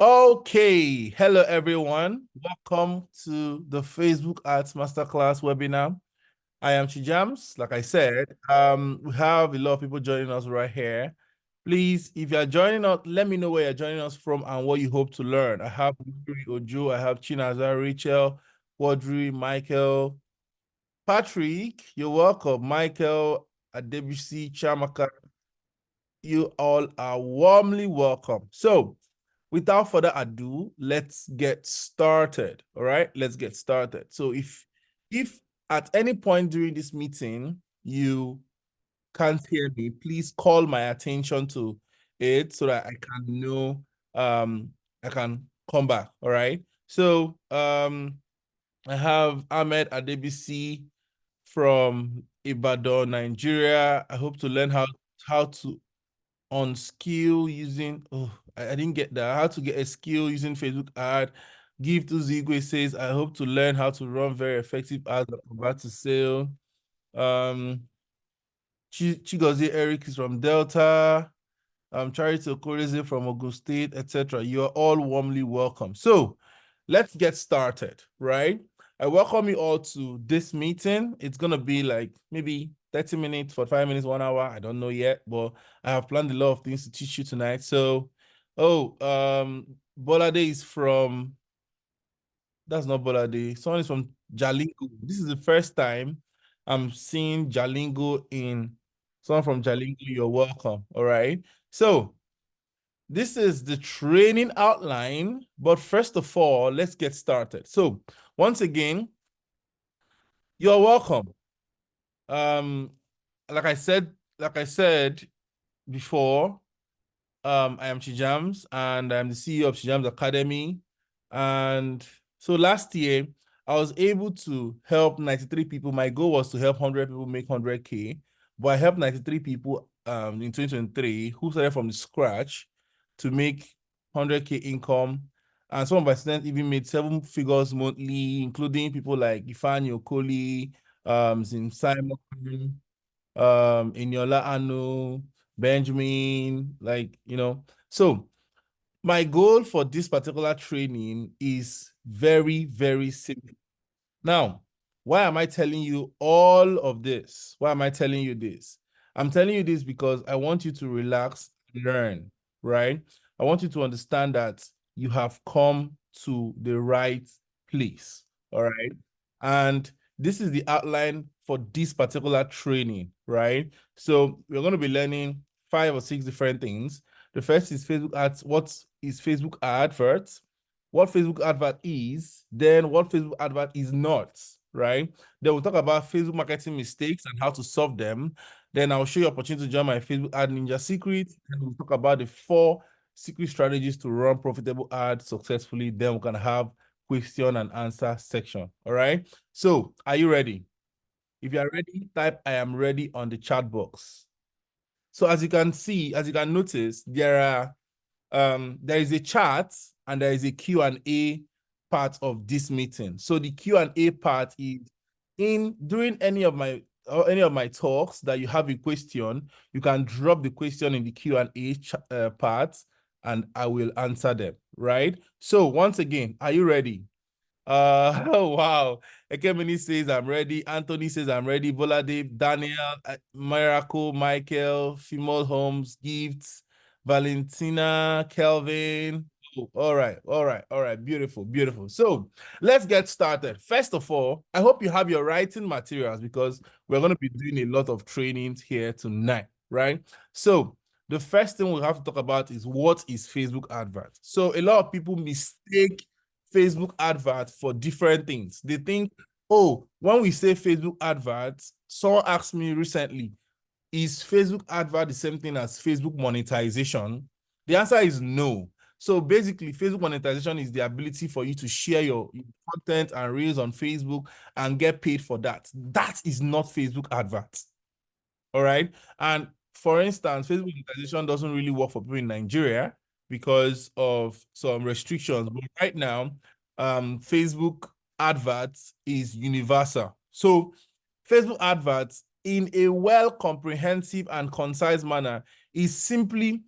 Okay, hello everyone. Welcome to the Facebook Ads Masterclass webinar. I am Chijamz. Like I said, we have a lot of people joining us right here. Please, if you are joining us, let me know where you're joining us from and what you hope to learn. I have Ojo, I have Chinaza, Rachel, Quadri, Michael, Patrick. You're welcome. Michael, Adebusi, Chamaka. You all are warmly welcome. So, without further ado, let's get started. All right, let's get started. So if at any point during this meeting you can't hear me, please call my attention to it so that I can know I can come back. All right. So I have Ahmed Adebisi from Ibadan, Nigeria. I hope to learn how to on skill using I didn't get that. How to get a skill using Facebook ad. Give to Zigwe says, I hope to learn how to run very effective ads that convert to sale. Chigozie Eric is from Delta. Charity Okoreze from Ogun State, etc. You are all warmly welcome. So let's get started, right? I welcome you all to this meeting. It's going to be like maybe 30 minutes, 45 minutes, 1 hour. I don't know yet, but I have planned a lot of things to teach you tonight. So, Bolade is from, that's not Bolade. Someone is from Jalingo. This is the first time I'm seeing Jalingo in someone from Jalingo. You're welcome. All right. So, this is the training outline, but first of all, let's get started. So once again, you're welcome. Like I said before, I am Chijamz and I'm the CEO of Chijamz Academy. And so last year, I was able to help 93 people. My goal was to help 100 people make 100K, but I helped 93 people in 2023 who started from scratch to make 100K income. And some of my students even made 7 figures monthly, including people like Ifeanyi Okoli, Zin Simon, Eniola Anu, Benjamin, So my goal for this particular training is very, very simple. Now, why am I telling you all of this? Why am I telling you this? I'm telling you this because I want you to relax, learn, right? I want you to understand that you have come to the right place, all right? And this is the outline for this particular training, right? So we're going to be learning 5 or 6 different things. The first is Facebook ads. What is Facebook adverts? What Facebook advert is, then what Facebook advert is not, right? Then we'll talk about Facebook marketing mistakes and how to solve them. Then I'll show you opportunity to join my Facebook ad ninja secret. And we'll talk about the 4 secret strategies to run profitable ads successfully. Then we're gonna have question and answer section. All right. So are you ready? If you are ready, type I am ready on the chat box. So as you can see, as you can notice, there is a chat and there is a Q&A part of this meeting. So the Q&A part is during any of my talks that you have a question, you can drop the question in the Q&A part and I will answer them, right? So once again, are you ready? Oh wow. Ekemini says I'm ready. Anthony says I'm ready. Bolade, Daniel, Miracle, Michael, Female Holmes, Gifts, Valentina, Kelvin. Oh, all right. Beautiful, beautiful. So let's get started. First of all, I hope you have your writing materials because we're going to be doing a lot of trainings here tonight, right? So the first thing we have to talk about is what is Facebook advert. So a lot of people mistake Facebook advert for different things. They think, oh, when we say Facebook adverts, someone asked me recently, is Facebook advert the same thing as Facebook monetization? The answer is no. So basically, Facebook monetization is the ability for you to share your content and reels on Facebook and get paid for that. That is not Facebook adverts. All right. And for instance, Facebook monetization doesn't really work for people in Nigeria because of some restrictions. But right now, Facebook adverts is universal. So Facebook adverts in a well comprehensive and concise manner is simply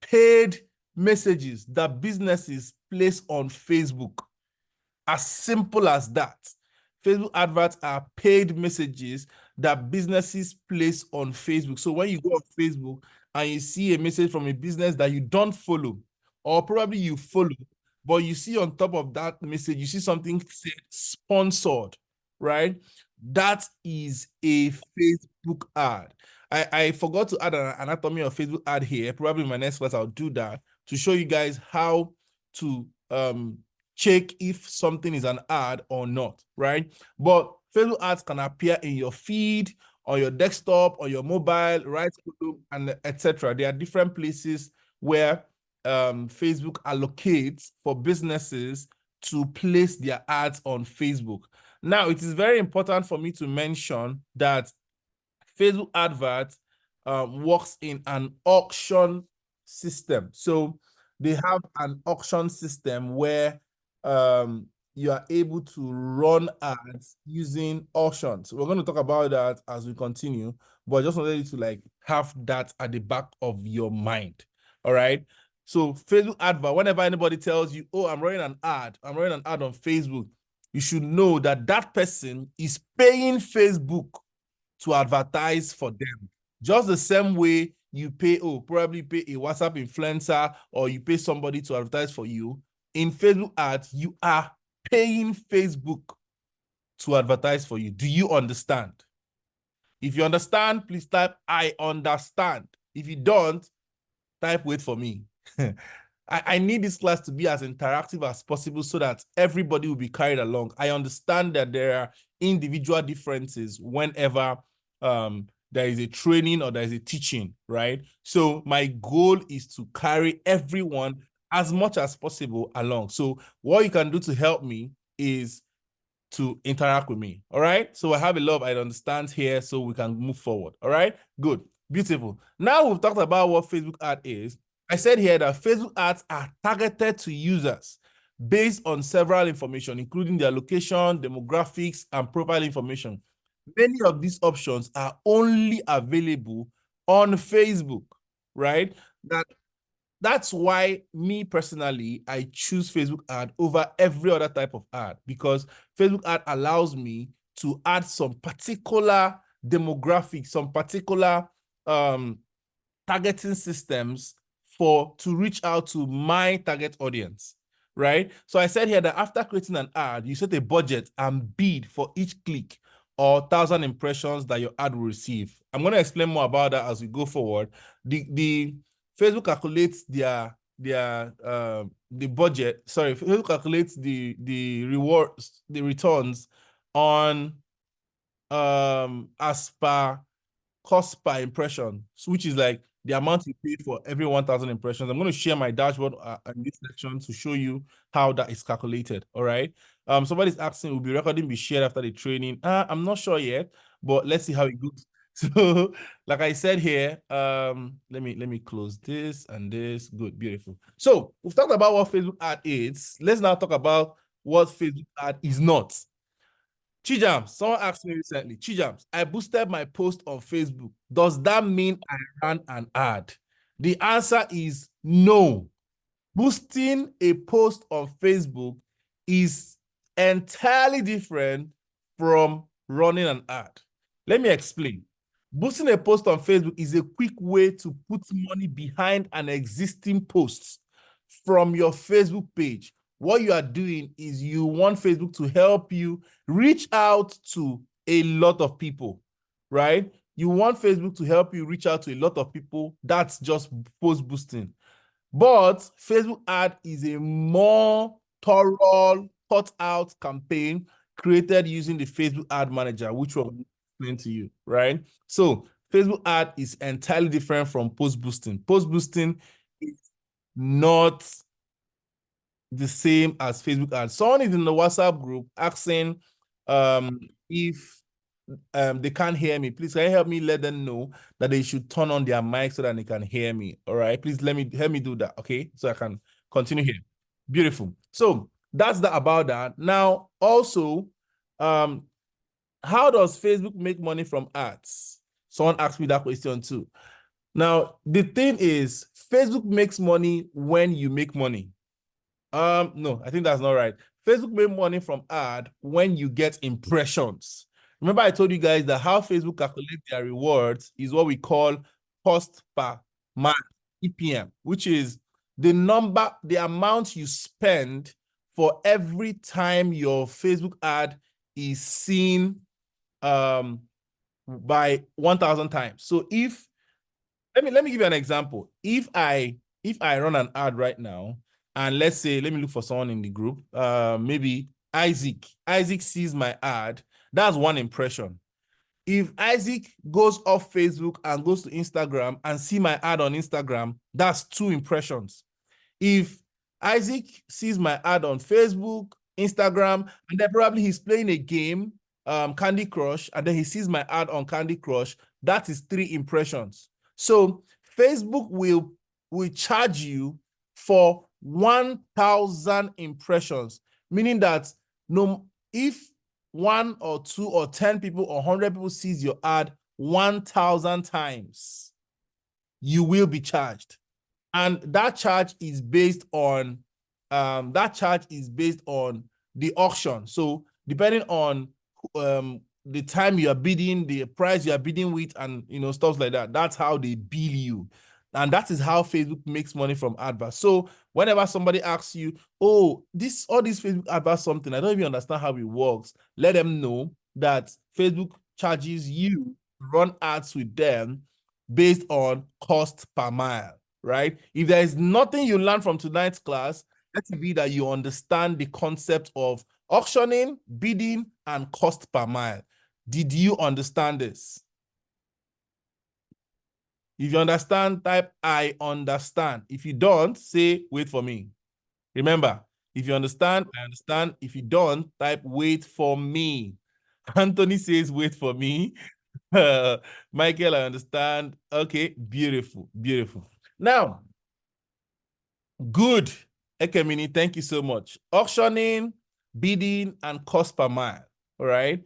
paid messages that businesses place on Facebook. As simple as that. Facebook adverts are paid messages that businesses place on Facebook. So when you go on Facebook and you see a message from a business that you don't follow, or probably you follow, but you see on top of that message, you see something said sponsored, right? That is a Facebook ad. I forgot to add an anatomy of Facebook ad here. Probably in my next class, I'll do that to show you guys how to check if something is an ad or not, right? But Facebook ads can appear in your feed, on your desktop, on your mobile, right? And etc. There are different places where Facebook allocates for businesses to place their ads on Facebook. Now, it is very important for me to mention that Facebook Advert works in an auction system. So they have an auction system where you are able to run ads using auctions. We're going to talk about that as we continue, but I just wanted you to like have that at the back of your mind. All right. So Facebook Advert, whenever anybody tells you, oh, I'm running an ad on Facebook, you should know that that person is paying Facebook to advertise for them. Just the same way you pay, probably pay a WhatsApp influencer or you pay somebody to advertise for you. In Facebook ads, you are paying Facebook to advertise for you. Do you understand? If you understand, please type I understand. If you don't, type wait for me. I need this class to be as interactive as possible so that everybody will be carried along. I understand that there are individual differences whenever there is a training or there is a teaching, right? So my goal is to carry everyone as much as possible along. So what you can do to help me is to interact with me. All right. So I have a lot of I understand here so we can move forward. All right. Good. Beautiful. Now we've talked about what Facebook ad is. I said here that Facebook ads are targeted to users based on several information, including their location, demographics, and profile information. Many of these options are only available on Facebook, right? That's why me personally, I choose Facebook ad over every other type of ad because Facebook ad allows me to add some particular demographics, some particular targeting systems to reach out to my target audience, right? So I said here that after creating an ad, you set a budget and bid for each click or 1,000 impressions that your ad will receive. I'm going to explain more about that as we go forward. The Facebook calculates the budget. Sorry, Facebook calculates the rewards, the returns on as per cost per impression, which is like the amount you pay for every 1,000 impressions. I'm going to share my dashboard in this section to show you how that is calculated. All right. Somebody's asking, will be recording be shared after the training? I'm not sure yet, but let's see how it goes. So, like I said here, let me close this and this. Good, beautiful. So we've talked about what Facebook ad is. Let's now talk about what Facebook ad is not. Chijamz, someone asked me recently, Chijamz, I boosted my post on Facebook. Does that mean I ran an ad? The answer is no. Boosting a post on Facebook is entirely different from running an ad. Let me explain. Boosting a post on Facebook is a quick way to put money behind an existing post from your Facebook page. What you are doing is you want Facebook to help you reach out to a lot of people, right? You want Facebook to help you reach out to a lot of people. That's just post boosting. But Facebook ad is a more thorough, thought out campaign created using the Facebook ad manager, which will explain to you, right? So Facebook ad is entirely different from post boosting. Post boosting is not the same as Facebook ads. Someone is in the WhatsApp group asking if they can't hear me. Please, can you help me let them know that they should turn on their mic so that they can hear me? All right, please help me do that, okay? So I can continue here. Beautiful. So that's about that. Now, also, how does Facebook make money from ads? Someone asked me that question too. Now, the thing is, Facebook makes money when you make money. No, I think that's not right. Facebook make money from ad when you get impressions. Remember, I told you guys that how Facebook calculates their rewards is what we call cost per month, EPM, which is the amount you spend for every time your Facebook ad is seen by 1,000 times. So if let me give you an example. If I run an ad right now, and let's say, let me look for someone in the group, maybe Isaac. Isaac sees my ad. That's one impression. If Isaac goes off Facebook and goes to Instagram and see my ad on Instagram, that's two impressions. If Isaac sees my ad on Facebook, Instagram, and then probably he's playing a game, Candy Crush, and then he sees my ad on Candy Crush, that is three impressions. So Facebook will charge you for 1,000 impressions, meaning that no, if one or two or 10 people or 100 people sees your ad 1,000 times, you will be charged. And that charge is based on the auction. So depending on the time you are bidding, the price you are bidding with, and stuff like that, that's how they bill you. And that is how Facebook makes money from adverts. So whenever somebody asks you, oh, all these Facebook adverts something, I don't even understand how it works, let them know that Facebook charges you to run ads with them based on cost per mile. Right? If there is nothing you learn from tonight's class, let it be that you understand the concept of auctioning, bidding, and cost per mile. Did you understand this? If you understand, type I understand. If you don't, say wait for me. Remember, if you understand, I understand. If you don't, type wait for me. Anthony says wait for me. Michael, I understand. Okay, beautiful, beautiful. Now, good. Ekemini, thank you so much. Auctioning, bidding, and cost per mile. All right.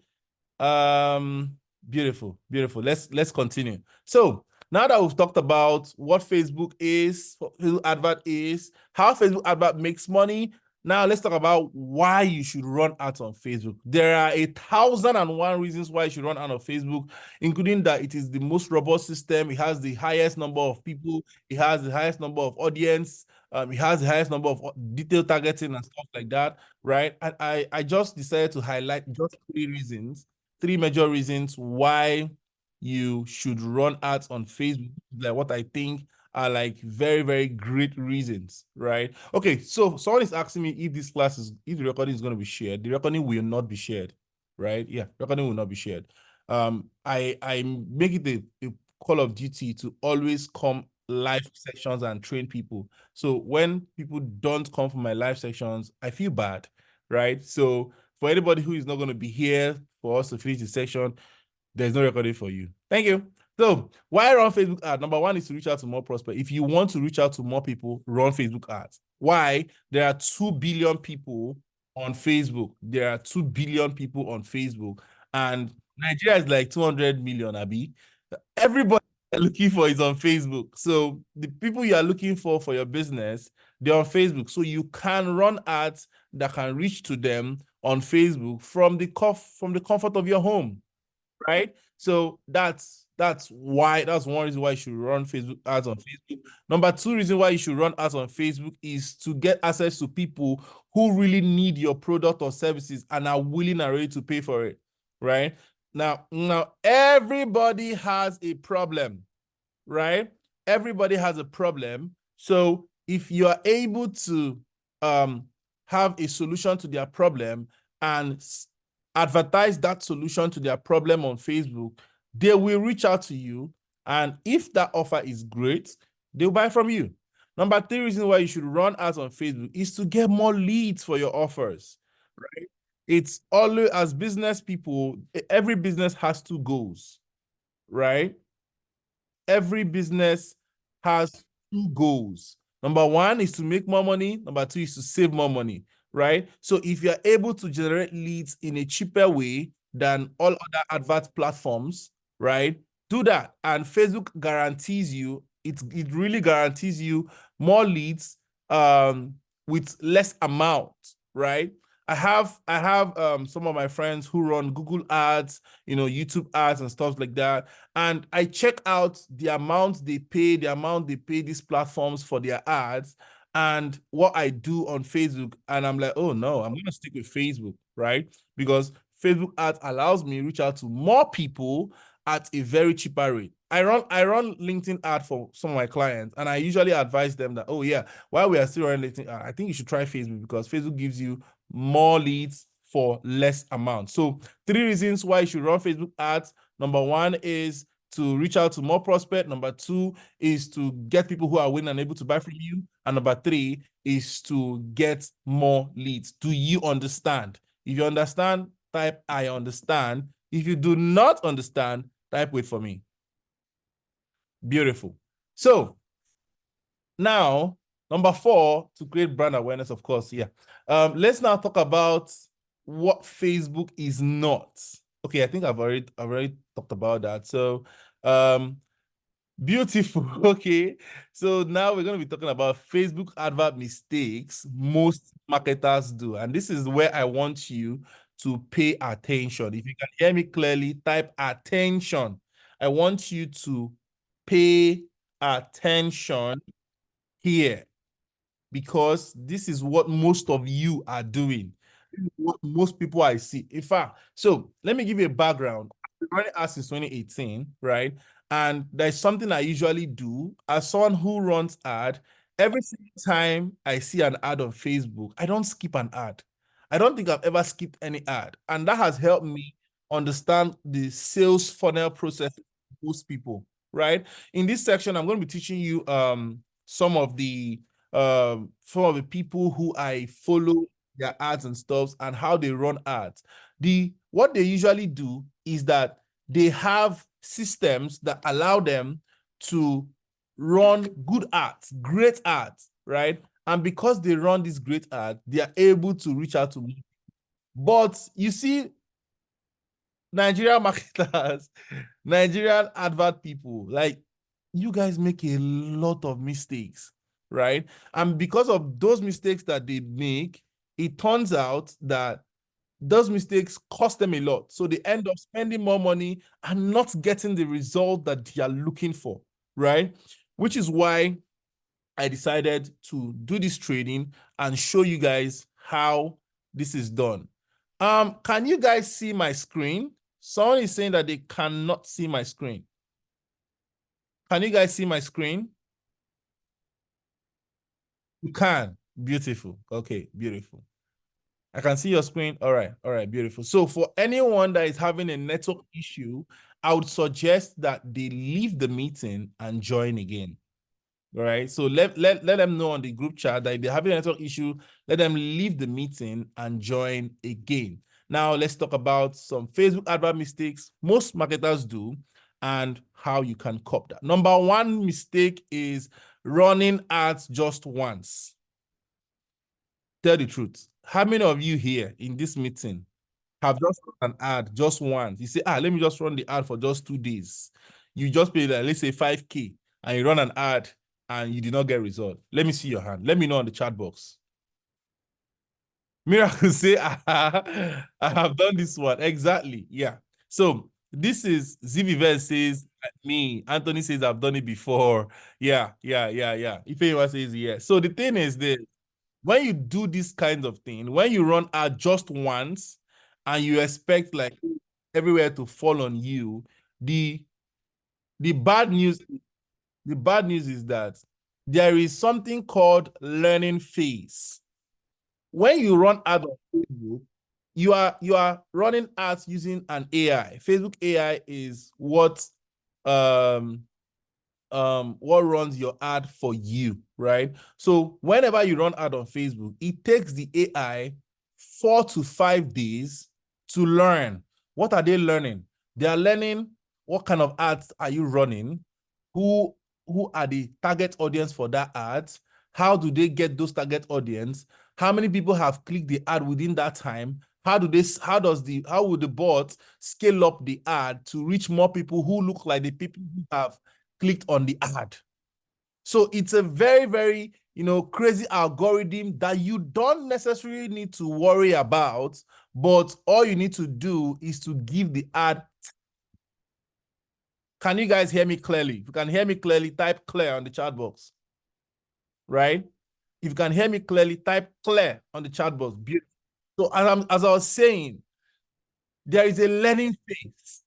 Beautiful, beautiful. Let's continue. So now that we've talked about what Facebook is, what Facebook advert is, how Facebook advert makes money, now let's talk about why you should run ads on Facebook. There are 1,001 reasons why you should run ads on Facebook, including that it is the most robust system. It has the highest number of people. It has the highest number of audience. It has the highest number of detailed targeting and stuff like that, right? And I just decided to highlight just three major reasons why you should run ads on Facebook, like what I think are like very, very great reasons, right? Okay, so someone is asking me if if the recording is going to be shared. The recording will not be shared, right? Yeah, recording will not be shared. I make it a call of duty to always come live sessions and train people. So when people don't come for my live sessions, I feel bad, right? So for anybody who is not going to be here for us to finish the section, there's no recording for you. Thank you. So why run Facebook ads? Number one is to reach out to more prospects. If you want to reach out to more people, run Facebook ads. Why? There are 2 billion people on Facebook. There are 2 billion people on Facebook. And Nigeria is like 200 million, Abi. Everybody you're looking for is on Facebook. So the people you are looking for your business, they're on Facebook. So you can run ads that can reach to them on Facebook from the comfort of your home, right? So that's one reason why you should run Facebook ads on Facebook. Number two reason why you should run ads on Facebook is to get access to people who really need your product or services and are willing and ready to pay for it, right? Now everybody has a problem, right? Everybody has a problem. So if you are able to have a solution to their problem and advertise that solution to their problem on Facebook, they will reach out to you. And if that offer is great, they'll buy from you. Number three reason why you should run ads on Facebook is to get more leads for your offers, right? It's always, as business people, every business has two goals, right? Every business has two goals. Number one is to make more money. Number two is to save more money, right? So if you're able to generate leads in a cheaper way than all other advert platforms, right, Do that, and Facebook guarantees you, it really guarantees you more leads with less amount, right? I have some of my friends who run Google ads, YouTube ads and stuff like that. And I check out the amount they pay, these platforms for their ads, and what I do on Facebook. And I'm like, oh no, I'm gonna stick with Facebook, right? Because Facebook ads allows me to reach out to more people at a very cheaper rate. I run LinkedIn ad for some of my clients, and I usually advise them that, oh yeah, while we are still running LinkedIn ad, I think you should try Facebook because Facebook gives you more leads for less amount. So 3 reasons why you should run Facebook ads. Number one is to reach out to more prospects. Number two is to get people who are willing and able to buy from you. And number three is to get more leads. Do you understand? If you understand, type I understand. If you do not understand, type wait for me. Beautiful. So now, number 4, to create brand awareness, of course, yeah. Let's now talk about what Facebook is not. Okay, I think I've already talked about that. So, beautiful. Okay, so now we're going to be talking about Facebook advert mistakes most marketers do, and this is where I want you to pay attention. If you can hear me clearly, type attention. I want you to pay attention here, because this is what most of you are doing. What most people I see. In fact, so let me give you a background. I've been running ads since 2018, right? And there's something I usually do as someone who runs ad. Every single time I see an ad on Facebook, I don't skip an ad. I don't think I've ever skipped any ad. And that has helped me understand the sales funnel process of most people, right? In this section, I'm going to be teaching you some of the people who I follow, their ads and stuff, and how they run ads. What they usually do is that they have systems that allow them to run good ads, great ads, right? And because they run these great ads, they are able to reach out to me. But you see, Nigerian marketers, Nigerian advert people, like, you guys make a lot of mistakes, right? And because of those mistakes that they make, it turns out that those mistakes cost them a lot. So they end up spending more money and not getting the result that they are looking for, right? Which is why I decided to do this training and show you guys how this is done. Can you guys see my screen? Someone is saying that they cannot see my screen. Can you guys see my screen? You can. Beautiful. Okay, beautiful. I can see your screen. All right, beautiful. So for anyone that is having a network issue, I would suggest that they leave the meeting and join again. All right. So let them know on the group chat that if they're having a network issue, let them leave the meeting and join again. Now let's talk about some Facebook advert mistakes most marketers do and how you can cop that. Number 1 mistake is running ads just once. Tell the truth. How many of you here in this meeting have just run an ad just once? You say, let me just run the ad for just 2 days. You just pay, let's say 5K, and you run an ad and you did not get result. Let me see your hand. Let me know on the chat box. Miracle say, I have done this one. Exactly. Yeah. So this is Zivivel says me. Anthony says I've done it before. Yeah. If anyone says yes. So the thing is that when you do this kind of thing, when you run ad just once and you expect like everywhere to fall on you, the bad news is that there is something called learning phase. When you run ads on Facebook, you are running ads using an AI. Facebook AI is what runs your ad for you, right? So whenever you run ad on Facebook, it takes the AI 4 to 5 days to learn. What are they learning? They are learning what kind of ads are you running, who are the target audience for that ad, how do they get those target audience, how many people have clicked the ad within that time, how would the bot scale up the ad to reach more people who look like the people who have clicked on the ad? So it's a very, very, crazy algorithm that you don't necessarily need to worry about, but all you need to do is to give the ad. Can you guys hear me clearly? If you can hear me clearly, type clear on the chat box, right? If you can hear me clearly, type clear on the chat box. Beautiful. So as I was saying, there is a learning phase.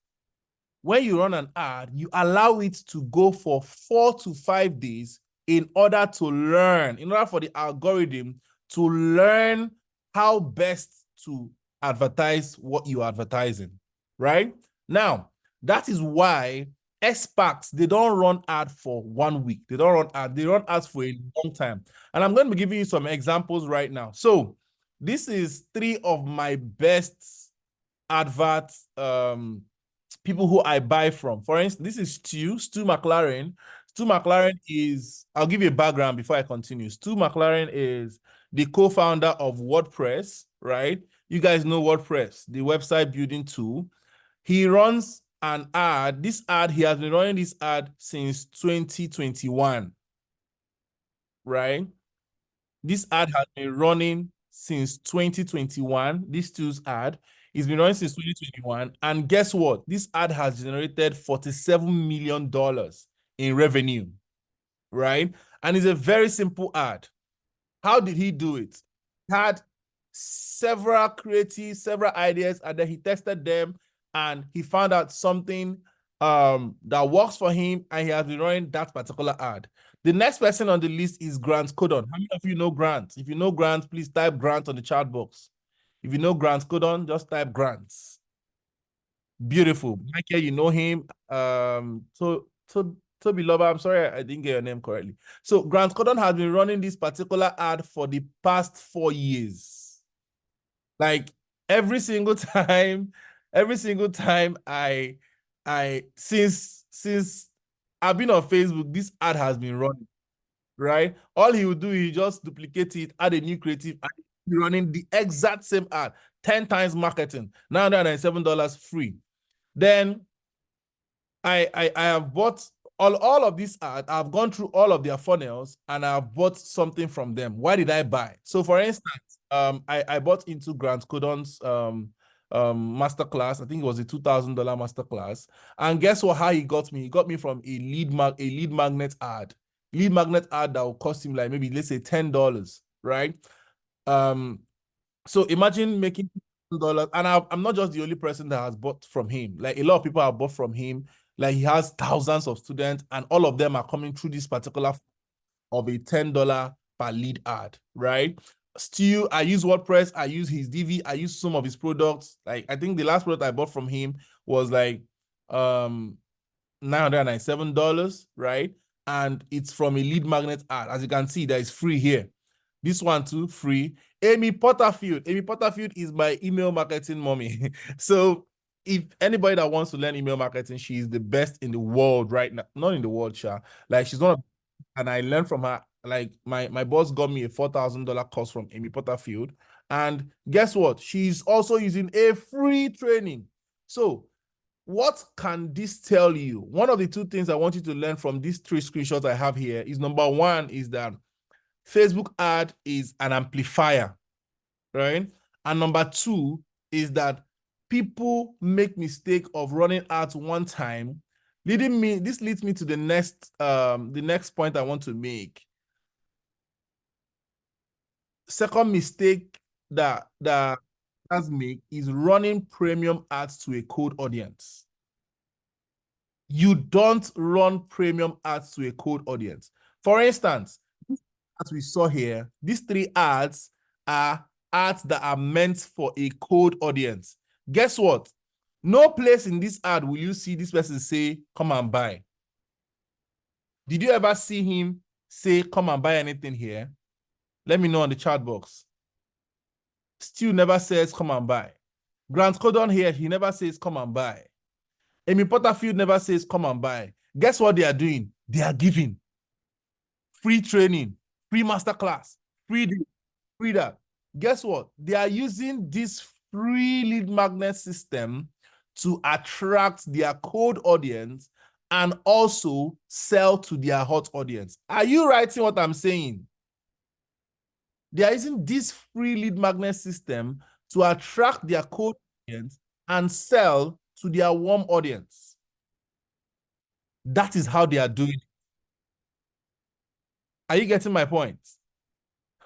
When you run an ad, you allow it to go for 4 to 5 days in order for the algorithm to learn how best to advertise what you're advertising, right? Now, that is why experts, they don't run ad for 1 week. They don't run ad, they run ads for a long time. And I'm going to be giving you some examples right now. So this is 3 of my best advert people who I buy from. For instance, this is Stu McLaren. Stu McLaren is, I'll give you a background before I continue. Stu McLaren is the co-founder of WordPress, right? You guys know WordPress, the website building tool. He runs an ad. He has been running this ad since 2021, right? This ad has been running since 2021. This Stu's ad. It's been running since 2021. And guess what? This ad has generated $47 million in revenue, right? And it's a very simple ad. How did he do it? He had several ideas, and then he tested them, and he found out something that works for him, and he has been running that particular ad. The next person on the list is Grant Codon. How many of you know Grant? If you know Grant, please type Grant on the chat box. If you know Grant Codon, just type Grant. Beautiful. Michael, you know him. Toby Lover, I'm sorry I didn't get your name correctly. So Grant Codon has been running this particular ad for the past 4 years. Like every single time since I've been on Facebook, this ad has been running, right? All he would do is just duplicate it, add a new creative, and be running the exact same ad, 10 times marketing, $997 free. Then I have bought all of these ads. I've gone through all of their funnels and I've bought something from them. Why did I buy? So for instance, I bought into Grant Codon's masterclass. I think it was a $2,000 masterclass. And guess what? How he got me? He got me from a lead magnet ad. Lead magnet ad that will cost him like maybe let's say $10, right? So imagine making $2, and I'm not just the only person that has bought from him. Like a lot of people have bought from him. Like he has thousands of students, and all of them are coming through this particular of a $10 per lead ad, right? Still, I use WordPress, I use his DV, I use some of his products. Like I think the last product I bought from him was like $997, right? And it's from a lead magnet ad. As you can see, that is free here. This one too, free. Amy Potterfield. Amy Potterfield is my email marketing mommy. So if anybody that wants to learn email marketing, she's the best in the world right now. Not in the world, Sha. Like she's one of, and I learned from her. Like my boss got me a $4,000 course from Amy Potterfield. And guess what? She's also using a free training. So what can this tell you? One of the 2 things I want you to learn from these 3 screenshots I have here is number 1 is that Facebook ad is an amplifier, right? And number 2 is that people make mistake of running ads one time. This leads me to the next point I want to make. Second mistake that ads make is running premium ads to a cold audience. You don't run premium ads to a cold audience. For instance, as we saw here, these 3 ads are ads that are meant for a cold audience. Guess what? No place in this ad will you see this person say, come and buy. Did you ever see him say, come and buy anything here? Let me know on the chat box. Still never says, come and buy. Grant Codon here, he never says, come and buy. Amy Potterfield never says, come and buy. Guess what they are doing? They are giving free training, free masterclass, free this, free that. Guess what? They are using this free lead magnet system to attract their cold audience and also sell to their hot audience. Are you writing what I'm saying? They are using this free lead magnet system to attract their cold audience and sell to their warm audience. That is how they are doing it. Are you getting my point?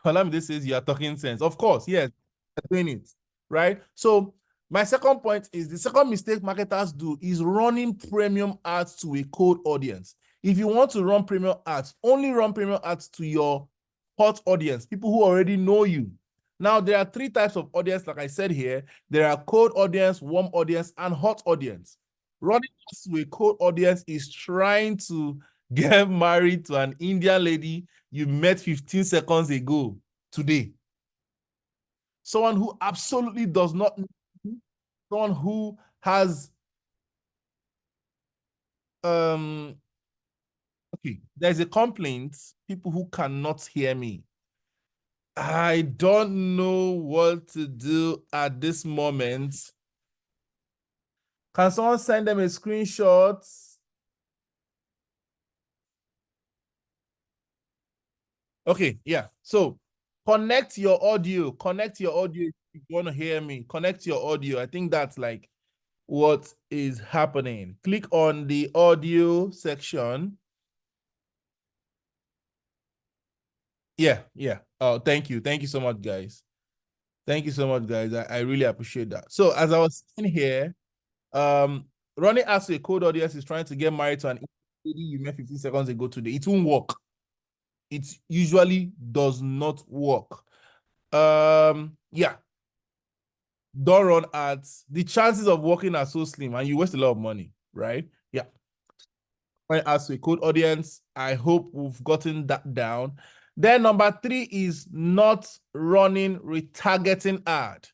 Olamide says you are talking sense. Of course, yes, they're doing it, right? So my second point is the second mistake marketers do is running premium ads to a cold audience. If you want to run premium ads, only run premium ads to your hot audience, people who already know you. Now, there are three types of audience, like I said here. There are cold audience, warm audience, and hot audience. Running ads to a cold audience is trying to get married to an Indian lady you met 15 seconds ago today. Someone who absolutely does not know you, someone who has okay, there's a complaint, people who cannot hear me. I don't know what to do at this moment. Can someone send them a screenshot? Okay, yeah. So connect your audio. Connect your audio if you want to hear me. Connect your audio. I think that's like what is happening. Click on the audio section. Yeah, yeah. Oh, thank you. Thank you so much, guys. Thank you so much, guys. I really appreciate that. So as I was saying here, running as a cold audience is trying to get married to an lady you met 15 seconds ago today. It won't work. It usually does not work. Yeah. Don't run ads. The chances of working are so slim and you waste a lot of money, right? Yeah. As a cold audience, I hope we've gotten that down. Then number 3 is not running retargeting ad.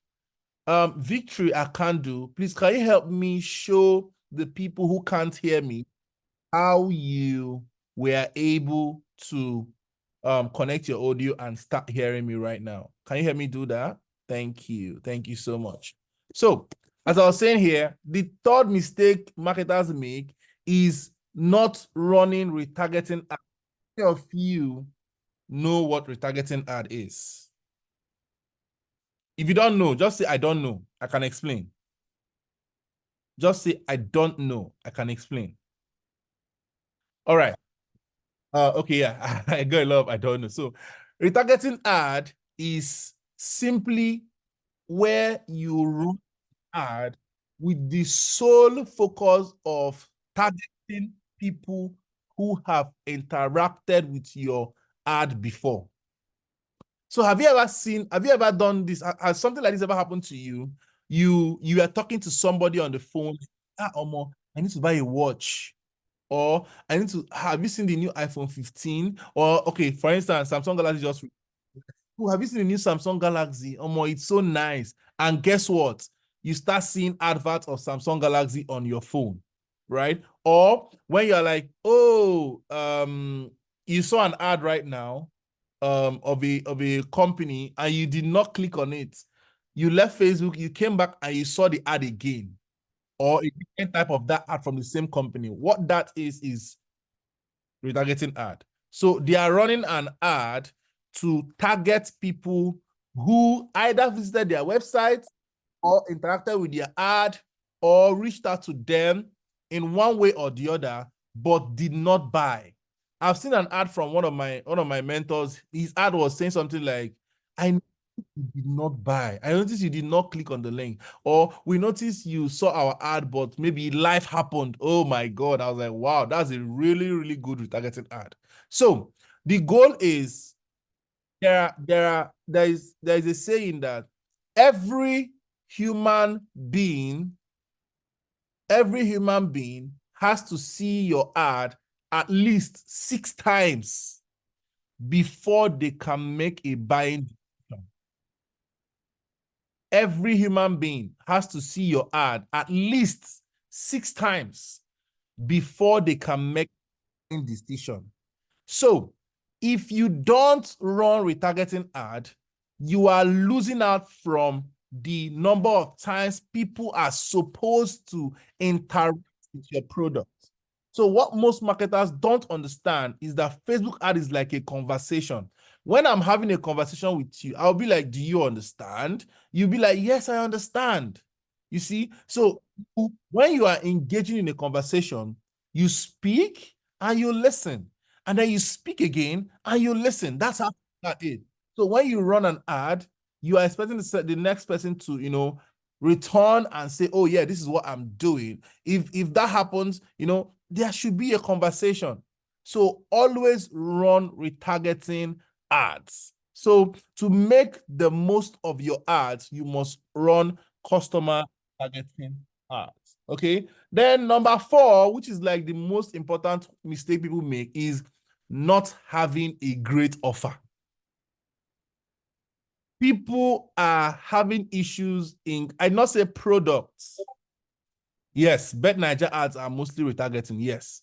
Victory, I can't do. Please, can you help me show the people who can't hear me how you were able to connect your audio and start hearing me right now? Can you help me do that? Thank you. Thank you so much. So, as I was saying here, the third mistake marketers make is not running retargeting ad. How many of you know what retargeting ad is? If you don't know, just say, I don't know. I can explain. Just say, I don't know. I can explain. All right. Okay, yeah. I got a lot of I don't know. So retargeting ad is simply where you run ad with the sole focus of targeting people who have interacted with your ad before. So have you ever done this? Has something like this ever happened to you? You are talking to somebody on the phone. Omo, I need to buy a watch. Or I need to, have you seen the new iPhone 15? Or okay, for instance, Samsung Galaxy just, oh, have you seen the new Samsung Galaxy? Oh, it's so nice. And guess what? You start seeing adverts of Samsung Galaxy on your phone, right? Or when you're like, oh, you saw an ad right now of a company and you did not click on it. You left Facebook, you came back and you saw the ad again, or a different type of that ad from the same company. What that is retargeting ad. So they are running an ad to target people who either visited their website or interacted with their ad or reached out to them in one way or the other, but did not buy. I've seen an ad from one of my mentors. His ad was saying something like, I know you did not buy. I noticed you did not click on the link. Or we noticed you saw our ad, but maybe life happened. Oh my God. I was like, wow, that's a really, really good retargeting ad. So the goal is there is a saying that every human being has to see your ad at least 6 times before they can make a buying decision. Every human being has to see your ad at least 6 times before they can make a decision. So if you don't run retargeting ad, you are losing out from the number of times people are supposed to interact with your product. So what most marketers don't understand is that Facebook ad is like a conversation. When I'm having a conversation with you, I'll be like, do you understand? You'll be like, yes, I understand. You see? So when you are engaging in a conversation, you speak and you listen. And then you speak again and you listen. That's how that is. So when you run an ad, you are expecting the next person to, return and say, oh yeah, this is what I'm doing. If that happens, there should be a conversation. So always run retargeting ads. So to make the most of your ads, you must run customer targeting ads. Okay. Then number 4, which is like the most important mistake people make, is not having a great offer. People are having issues in, I not say products. Yes, Bet Niger ads are mostly retargeting. Yes.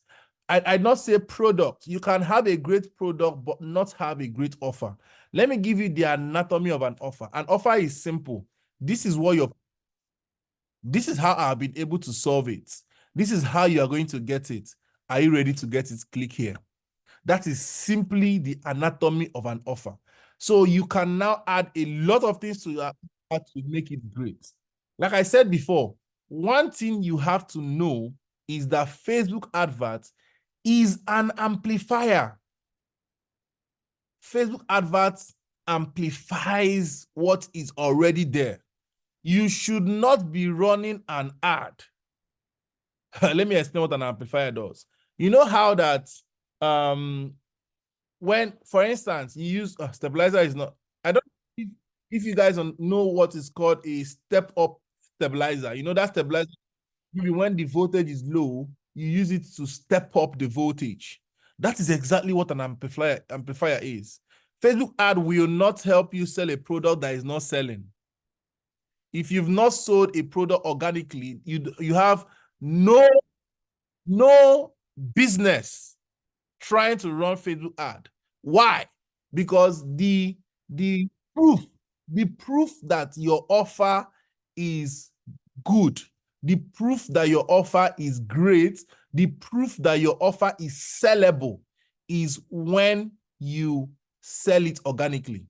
I not say product. You can have a great product, but not have a great offer. Let me give you the anatomy of an offer. An offer is simple. This is how I've been able to solve it. This is how you are going to get it. Are you ready to get it? Click here. That is simply the anatomy of an offer. So you can now add a lot of things to your offer to make it great. Like I said before, one thing you have to know is that Facebook adverts is an amplifier. Facebook adverts amplifies what is already there. You should not be running an ad. Let me explain what an amplifier does. You know how that when, for instance, you use stabilizer is not, I don't know if you guys know what is called a step up stabilizer. You know that stabilizer, maybe when the voltage is low, you use it to step up the voltage. That is exactly what an amplifier is. Facebook ad will not help you sell a product that is not selling. If you've not sold a product organically, you have no business trying to run Facebook ad. Why? Because the proof that your offer is good, the proof that your offer is great, the proof that your offer is sellable is when you sell it organically.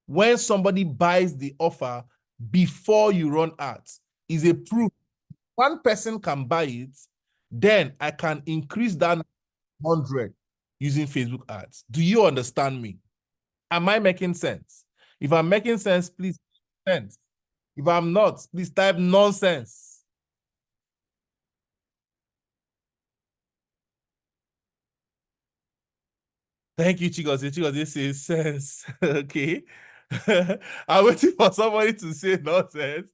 When somebody buys the offer before you run ads is a proof. One person can buy it, then I can increase that 100 using Facebook ads. Do you understand me? Am I making sense? If I'm making sense, please sense. If I'm not, please type nonsense. Thank you, Chigos. Chigos says sense. Okay. I'm waiting for somebody to say nonsense.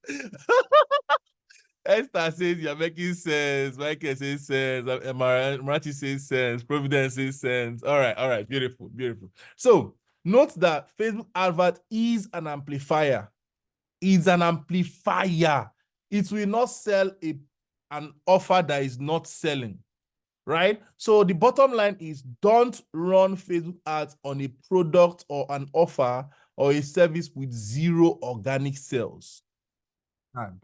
Esther says you're making sense. Michael says sense. Marachi says sense. Providence says sense. All right, beautiful, beautiful. So note that Facebook advert is an amplifier. It's an amplifier. It will not sell an offer that is not selling, right? So the bottom line is don't run Facebook ads on a product or an offer or a service with zero organic sales. And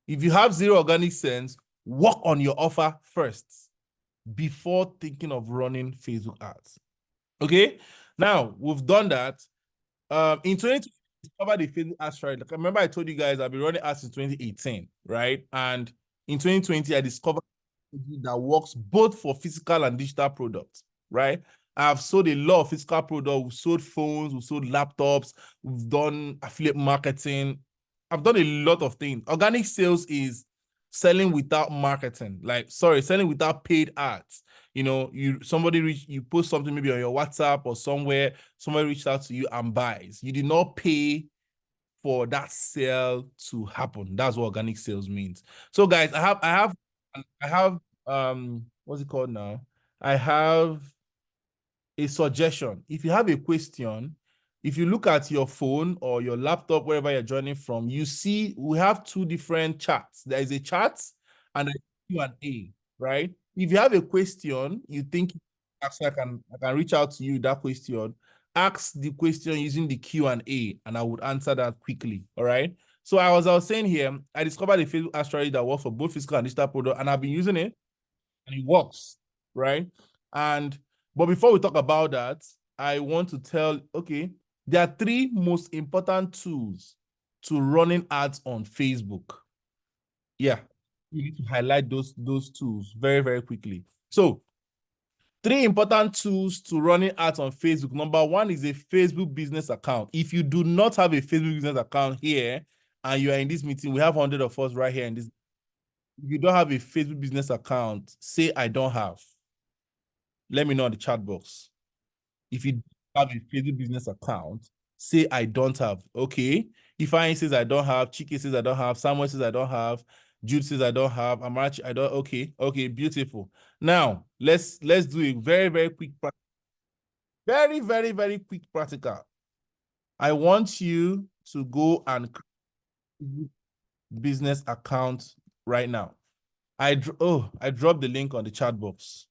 if you have zero organic sales, work on your offer first before thinking of running Facebook ads. Okay, now we've done that. In 2020, we discovered the Facebook ads strategy. Like, remember I told you guys I've been running ads since 2018, right? And in 2020, I discovered that works both for physical and digital products, right? I've sold a lot of physical products. We've sold phones, we've sold laptops, we've done affiliate marketing. I've done a lot of things. Organic sales is selling without marketing, selling without paid ads. You post something maybe on your WhatsApp or somewhere, somebody reached out to you and buys. You did not pay for that sale to happen. That's what organic sales means. So guys, I have what's it called now? I have a suggestion. If you have a question, if you look at your phone or your laptop, wherever you're joining from, you see we have two different chats. There is a chat and a Q&A, right? If you have a question, you think actually I can reach out to you that question, ask the question using the Q&A and I would answer that quickly, all right? So I was saying here, I discovered a Facebook ad strategy that works for both physical and digital product, and I've been using it, and it works, right? And but before we talk about that, I want to tell, okay, there are three most important tools to running ads on Facebook. Yeah, you need to highlight those tools very, very quickly. So three important tools to running ads on Facebook. Number one is a Facebook business account. If you do not have a Facebook business account here and you are in this meeting, we have 100 of us right here in this. If you don't have a Facebook business account, say I don't have. Let me know in the chat box. If you have a Facebook business account, say I don't have. Okay. If I says I don't have, Chike says I don't have, Samuel says I don't have, Jude says I don't have, Amarachi, I don't. Okay. Okay. Beautiful. Now let's do a very, very quick, very, very, very quick practical. I want you to go and create a business account right now. I dropped the link on the chat box.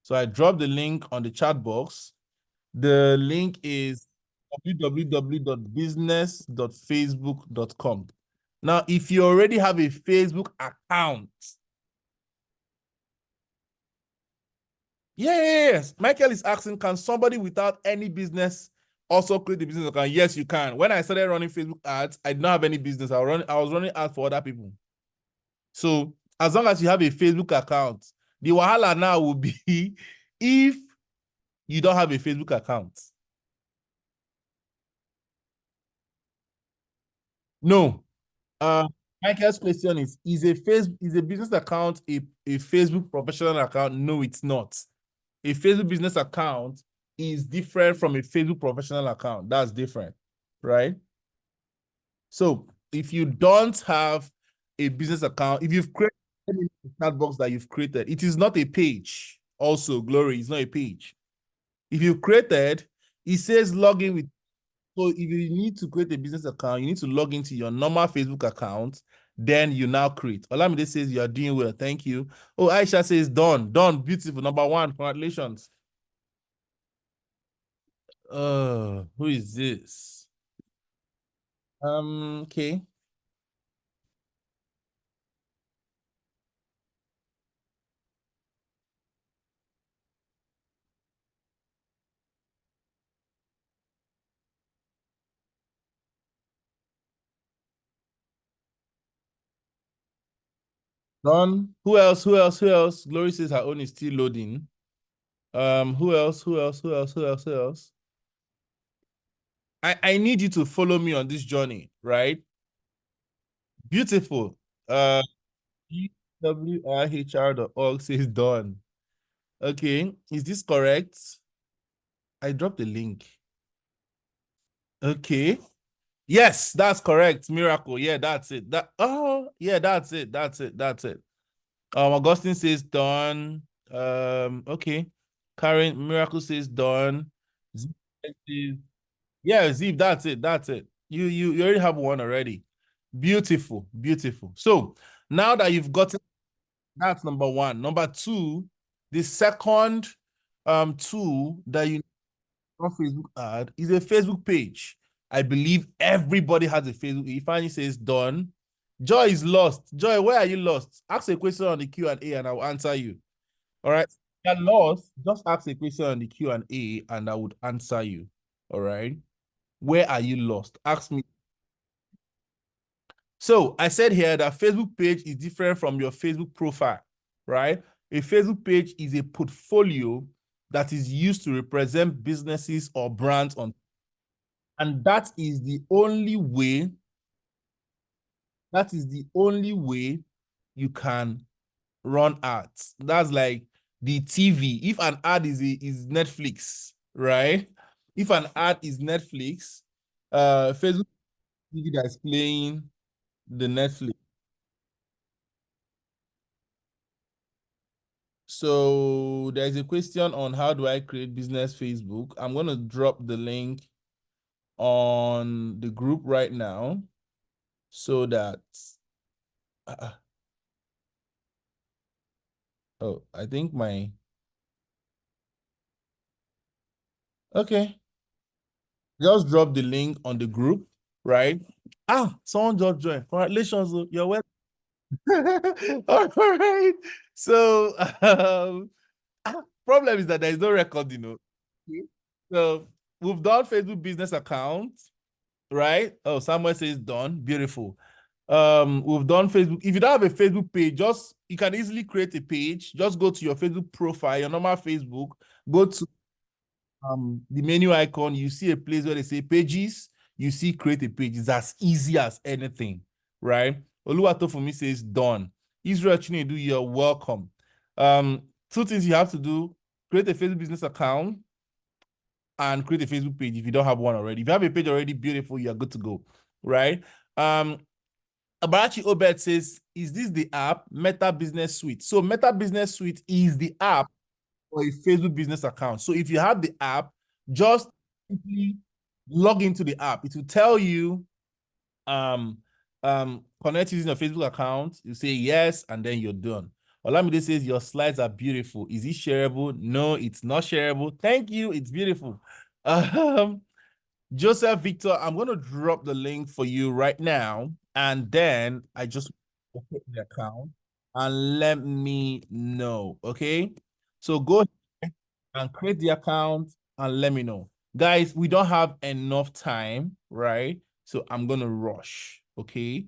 So I dropped the link on the chat box. The link is www.business.facebook.com. Now, if you already have a Facebook account, yes, Michael is asking, can somebody without any business also create a business account? Yes, you can. When I started running Facebook ads, I did not have any business. I was running ads for other people. So as long as you have a Facebook account, the wahala now will be if you don't have a Facebook account. No. Uh, Michael's question is a business account a Facebook professional account? No, it's not. A Facebook business account is different from a Facebook professional account. That's different, right? So if you don't have a business account, if you've created a chat box that you've created, it is not a page. Also, Glory, it's not a page. If you created, it says login with. So if you need to create a business account, you need to log into your normal Facebook account. Then you now create. Olamide says you are doing well. Thank you. Oh, Aisha says done. Done. Beautiful. Number one. Congratulations. Who is this? Okay. Done. Who else? Who else? Who else? Glory says her own is still loading. Who else? Who else? Who else? Who else? Who else? I need you to follow me on this journey, right? Beautiful. WRHR.org says done. Okay, is this correct? I dropped the link. Okay. Yes, that's correct. Miracle. Yeah, that's it. Yeah, that's it. That's it. That's it. Augustine says done. Okay. Karen Miracle says done. Zip says, yeah, Zip, that's it. That's it. You already have one already. Beautiful, beautiful. So now that you've gotten that's number one. Number two, the second tool that you on Facebook ad is a Facebook page. I believe everybody has a Facebook. Ifeanyi says done. Joy is lost. Joy, where are you lost? Ask a question on the Q&A and I will answer you. All right. If you're lost, just ask a question on the Q&A and I would answer you. All right. Where are you lost? Ask me. So I said here that Facebook page is different from your Facebook profile, right? A Facebook page is a portfolio that is used to represent businesses or brands on. And that is the only way you can run ads. That's like the TV. If an ad is Netflix, right? If an ad is Netflix, Facebook TV that is playing the Netflix. So there's a question on how do I create business Facebook. I'm going to drop the link on the group right now so that uh, oh, I think my okay. Just drop the link on the group, right? Ah, someone just joined. Congratulations, oh, you're welcome. All right. So, problem is that there is no record, Okay. So we've done Facebook business account, right? Oh, Samuel says done. Beautiful. We've done Facebook. If you don't have a Facebook page, just you can easily create a page. Just go to your Facebook profile, your normal Facebook, go to the menu icon, you see a place where they say pages, you see create a page. It's as easy as anything, right? Oluwatofumi says done. Israel Chinedu, you're welcome. Two things you have to do: create a Facebook business account and create a Facebook page if you don't have one already. If you have a page already, beautiful, you're good to go, right? Abarachi Obed says, is this the app Meta Business Suite? So Meta Business Suite is the app for a Facebook business account. So if you have the app, just simply log into the app. It will tell you connect using your Facebook account. You say yes, and then you're done. Olamide says your slides are beautiful. Is it shareable? No, it's not shareable. Thank you. It's beautiful. Joseph Victor, I'm going to drop the link for you right now. And then I just open the account and let me know. Okay. So go and create the account and let me know. Guys, we don't have enough time, right? So I'm going to rush. Okay.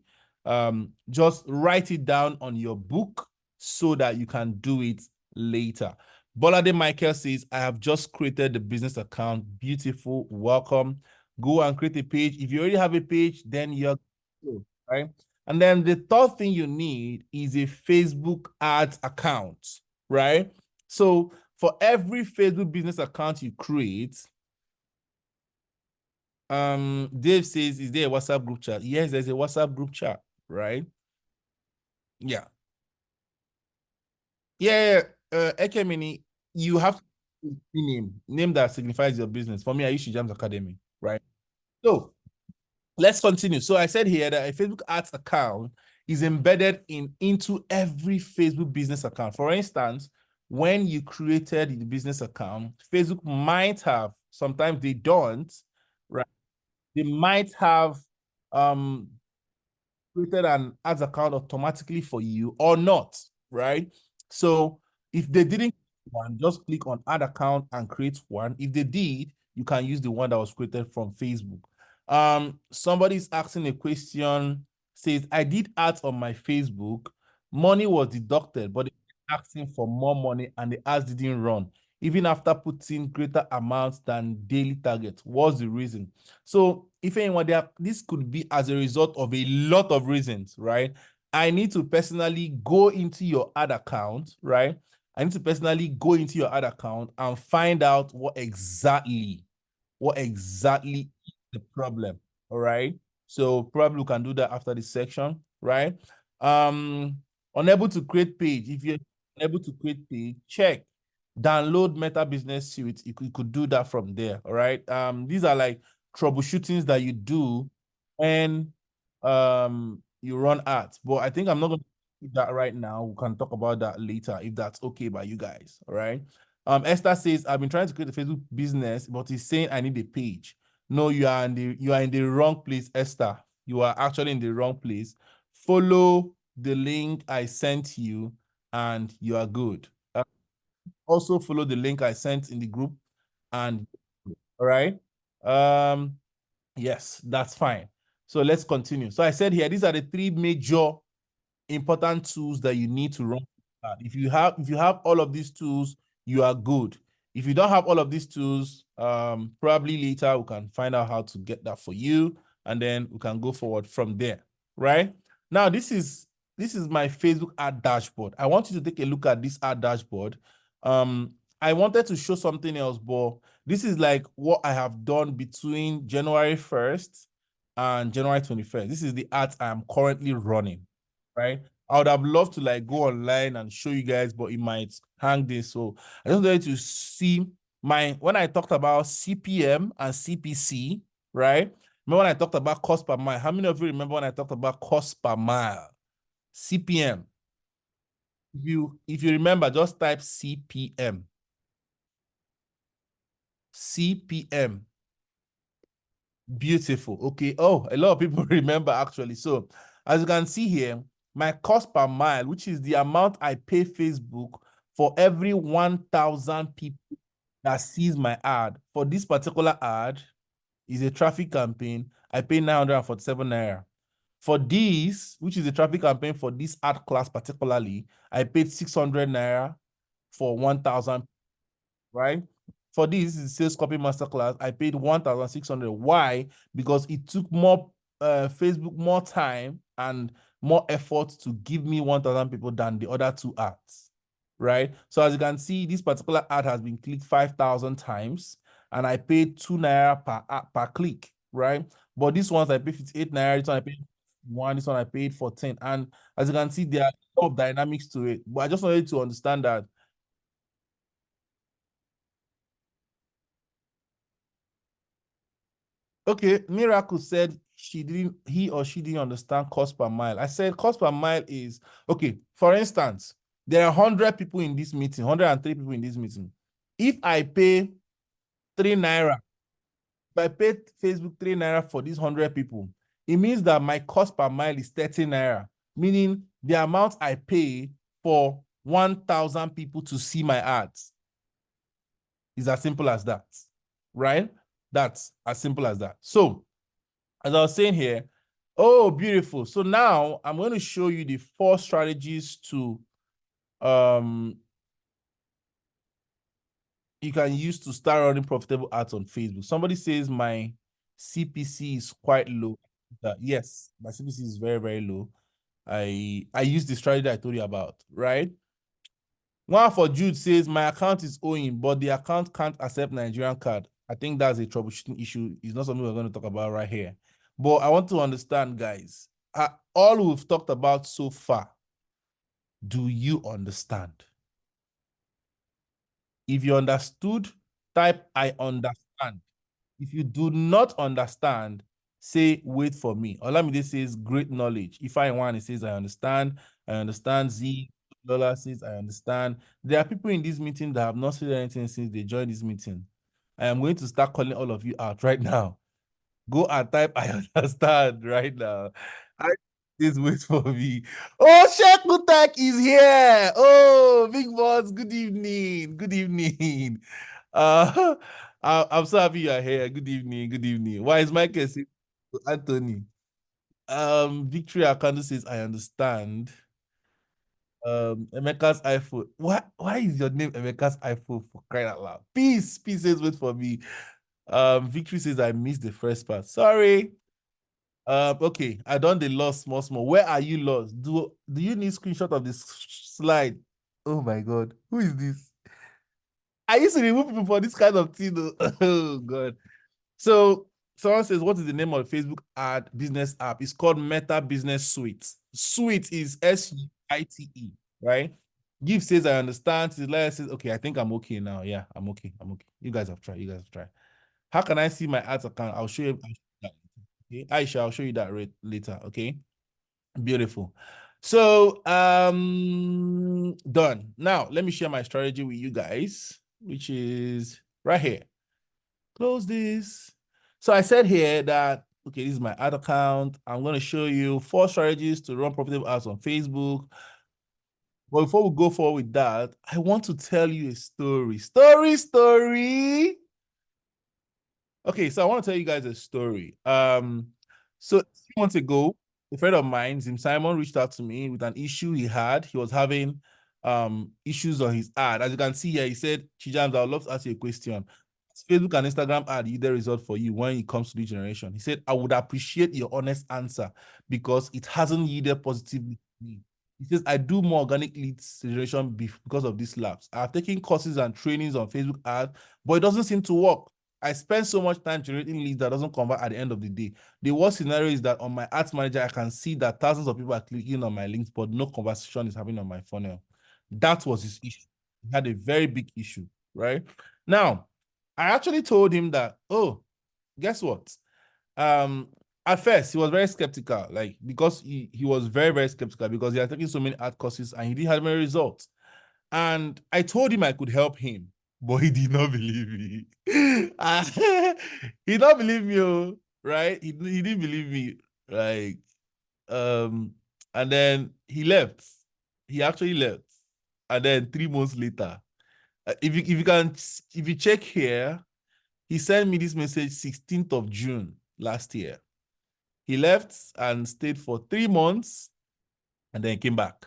Just write it down on your book so that you can do it later. Bolade Michael says, I have just created the business account. Beautiful. Welcome. Go and create a page. If you already have a page, then you're good, right? And then the third thing you need is a Facebook ads account, right? So for every Facebook business account you create, Dave says, is there a WhatsApp group chat? Yes, there's a WhatsApp group chat, right? Yeah. Yeah, Ekemini, you have to name that signifies your business. For me, I use Chijamz Academy, right? So let's continue. So I said here that a Facebook ads account is embedded into every Facebook business account. For instance, when you created the business account, Facebook might have, sometimes they don't, right? They might have um created an ads account automatically for you or not, right? So if they didn't one, just click on add account and create one. If they did, you can use the one that was created from Facebook. Somebody's asking a question, says, I did ads on my Facebook, money was deducted, but they asking for more money and the ads didn't run, even after putting greater amounts than daily target. What's the reason? So if anyone there, this could be as a result of a lot of reasons, right? I need to personally go into your ad account, right? I need to personally go into your ad account and find out what exactly is the problem. All right. So probably we can do that after this section, right? Um, unable to create page. If you're unable to create page, check. Download Meta Business Suite. You could do that from there. All right. These are like troubleshootings that you do when you run ads. But I think I'm not gonna do that right now. We can talk about that later if that's okay by you guys. All right. Esther says, I've been trying to create a Facebook business, but he's saying I need a page. No, you are in the wrong place, Esther. You are actually in the wrong place. Follow the link I sent you, and you are good. Also follow the link I sent in the group, and all right. Yes, that's fine. So let's continue. So I said here, these are the three major important tools that you need to run. If you have all of these tools, you are good. If you don't have all of these tools, probably later we can find out how to get that for you, and then we can go forward from there. Right now, this is my Facebook ad dashboard. I want you to take a look at this ad dashboard. I wanted to show something else, but this is like what I have done between January 1st and January 21st. This is the ads I am currently running, right? I would have loved to like go online and show you guys, but it might hang this. So I just wanted to see when I talked about CPM and CPC, right? Remember when I talked about cost per mile? How many of you remember when I talked about cost per mile? CPM. If you remember, just type CPM. CPM. Beautiful. Okay. Oh, a lot of people remember actually. So, as you can see here, my cost per mile, which is the amount I pay Facebook for every 1,000 people that sees my ad. For this particular ad, is a traffic campaign. I pay 947 naira. For this, which is a traffic campaign for this ad class particularly, I paid 600 naira for 1,000, right? For this is sales copy masterclass. I paid 1,600. Why? Because it took more Facebook more time and more effort to give me 1,000 people than the other two ads, right? So as you can see, this particular ad has been clicked 5,000 times, and I paid 2 naira per click, right? But this ones I paid 58 naira. This one I paid one. This one I paid 14. And as you can see, there are a lot of dynamics to it. But I just wanted to understand that. Okay, Miracle said he or she didn't understand cost per mile. I said cost per mile is, okay, for instance, there are 100 people in this meeting, 103 people in this meeting. If I pay 3 naira, if I pay Facebook 3 naira for these 100 people, it means that my cost per mile is 30 naira, meaning the amount I pay for 1,000 people to see my ads is as simple as that, right? That's as simple as that. So, as I was saying here, oh, beautiful. So now I'm going to show you the 4 strategies to um you can use to start running profitable ads on Facebook. Somebody says my CPC is quite low. Yes, my CPC is very, very low. I use the strategy I told you about, right? One for Jude says my account is owing, but the account can't accept Nigerian card. I think that's a troubleshooting issue. It's not something we're going to talk about right here. But I want to understand, guys, all we've talked about so far, do you understand? If you understood, type I understand. If you do not understand, say wait for me. Olamide says great knowledge. If I want, it says I understand. I understand. Z Lola says I understand. There are people in this meeting that have not said anything since they joined this meeting. I am going to start calling all of you out right now. Go and type I understand right now. I Please wait for me. Oh, Sheikh Mutak is here. Oh, big boss. Good evening. Good evening. Uh I'm so happy you are here. Good evening. Good evening. Why is Michael saying Anthony? Victory Akando says I understand. Emeka's iPhone. Why is your name Emeka's iPhone for crying out loud? Peace says wait for me. Victory says I missed the first part. Sorry. Okay, I done the lost small. Where are you lost? Do you need screenshot of this slide? Oh my god, who is this? I used to remove people for this kind of thing. Oh god. So someone says, what is the name of the Facebook ad business app? It's called Meta Business Suite. Suite is SUITE, right? Give says I understand. Celia says, okay, I think I'm okay now. Yeah, I'm okay. I'm okay. You guys have tried. You guys have tried. How can I see my ads account? I'll show you. Okay, Aisha, I'll show you that later. Okay, beautiful. So, done. Now, let me share my strategy with you guys, which is right here. Close this. So I said here that, okay, this is my ad account. I'm going to show you 4 strategies to run profitable ads on Facebook. But before we go forward with that, I want to tell you a story. Story. Okay, so I want to tell you guys a story. So 2 months ago, a friend of mine, Zim Simon, reached out to me with an issue he had. He was having issues on his ad. As you can see here, he said, Chijamz, I would love to ask you a question. Facebook and Instagram ad yield the result for you when it comes to lead generation? He said, I would appreciate your honest answer because it hasn't yielded positively for me. He says, I do more organic leads generation because of these labs. I've taken courses and trainings on Facebook ads, but it doesn't seem to work. I spend so much time generating leads that doesn't convert at the end of the day. The worst scenario is that on my ads manager, I can see that thousands of people are clicking on my links, but no conversation is happening on my funnel. That was his issue. He had a very big issue, right? Now, I actually told him that, oh, guess what? Um, at first he was very skeptical, like because he was very, very skeptical because he had taken so many ad courses and he didn't have any results. And I told him I could help him, but he did not believe me. He did not believe me. Oh. right? He didn't believe me. Like, um, and then he left. He actually left. And then 3 months later, if you check here, he sent me this message 16th of June last year. He left and stayed for 3 months and then came back.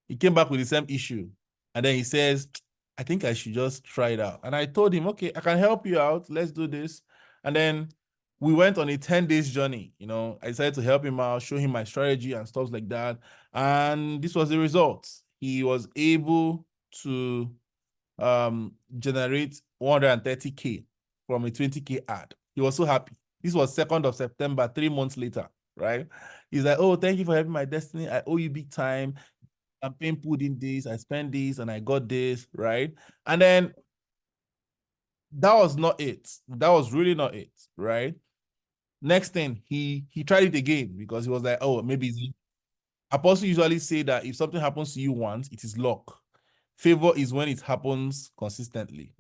He came back with the same issue. And then he says, I think I should just try it out. And I told him, okay, I can help you out. Let's do this. And then we went on a 10 days journey. I decided to help him out, show him my strategy and stuff like that. And this was the result. He was able to generate 130K from a 20K ad. He was so happy. This was 2nd of September, 3 months later, right? He's like, oh, thank you for helping my destiny. I owe you big time. Campaign put in this, I spent this, and I got this, right? And then that was not it. That was really not it, right? Next thing, he tried it again because he was like, oh, maybe it's... Apostle usually say that if something happens to you once, it is luck. Favor is when it happens consistently.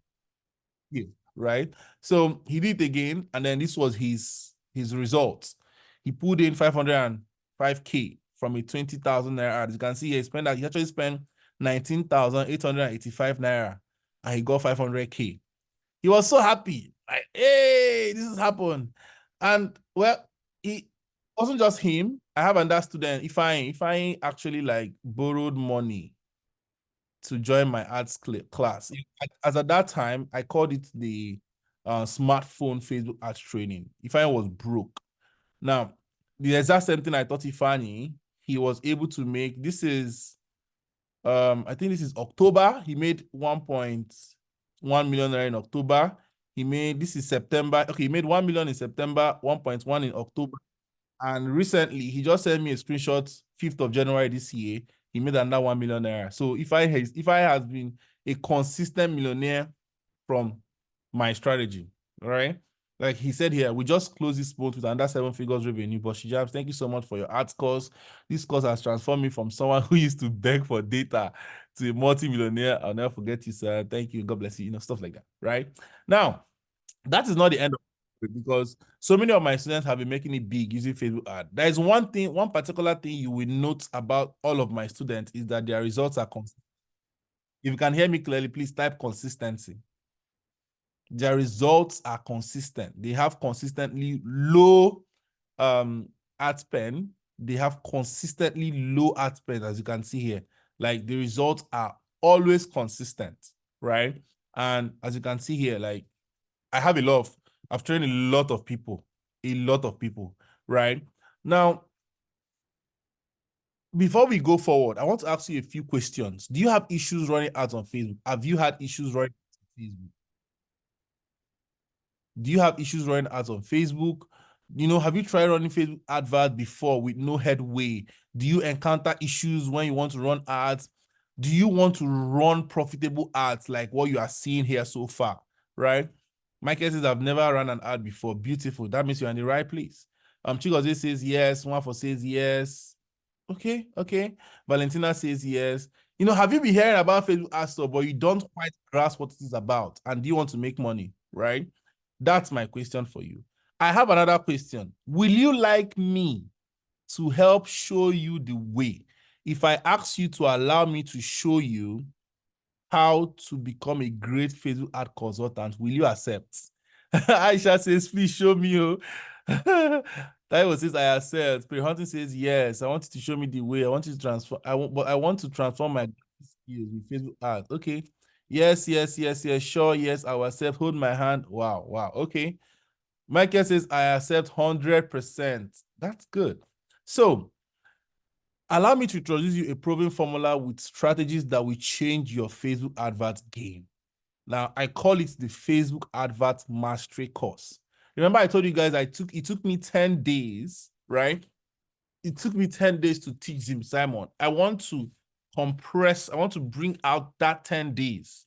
Yeah, right? So he did it again, and then this was his results. He put in 505K from a 20,000 naira. As you can see here, he actually spent 19,885 naira, and he got 500K. He was so happy. Like, hey, this has happened. And well, it wasn't just him. I have another student, if I actually like borrowed money to join my ads class. As at that time, I called it the smartphone Facebook ads training. If I was broke. Now, the exact same thing I taught Ifani, he was able to make. This is, I think this is October. He made 1.1 million naira in October. This is September. Okay, he made 1 million in September, 1.1 in October. And recently, he just sent me a screenshot, 5th of January this year. He made another 1 million naira. So if I has been a consistent millionaire from my strategy, all right? Like he said here, we just closed this month with another 7 figures revenue. But Chijamz, thank you so much for your ads course. This course has transformed me from someone who used to beg for data to a multi-millionaire. I'll never forget you, sir. Thank you. God bless you. Stuff like that, right? Now, that is not the end of it, because so many of my students have been making it big using Facebook ad. There is one particular thing you will note about all of my students is that their results are consistent. If you can hear me clearly, please type consistency. Their results are consistent. They have consistently low ad spend. They have consistently low ad spend, as you can see here. Like the results are always consistent, right? And as you can see here, like I've trained a lot of people, right? Now, before we go forward, I want to ask you a few questions. Do you have issues running ads on Facebook? Have you had issues running ads on Facebook? Do you have issues running ads on Facebook? Have you tried running Facebook advert before with no headway? Do you encounter issues when you want to run ads? Do you want to run profitable ads like what you are seeing here so far, right? Michael says, I've never run an ad before. Beautiful. That means you're in the right place. Chigozie says yes. Mwafo says yes. Okay. Valentina says yes. Have you been hearing about Facebook ads, but you don't quite grasp what it is about, and do you want to make money, right? That's my question for you. I have another question. Will you like me to help show you the way? If I ask you to allow me to show you how to become a great Facebook ad consultant, will you accept? Aisha says, please show me. Taiwo says, I accept. Spirit Hunting says, yes. I want you to show me the way. I want you to transform. I want to transform my skills with Facebook ads. Okay. Yes. Sure. Yes, I will accept. Hold my hand. Wow. Okay. Michael says, I accept 100%. That's good. So, allow me to introduce you a proven formula with strategies that will change your Facebook advert game. Now, I call it the Facebook Advert Mastery course. Remember, I told you guys it took me 10 days, right? It took me 10 days to teach Zim Simon. I want to bring out that 10 days.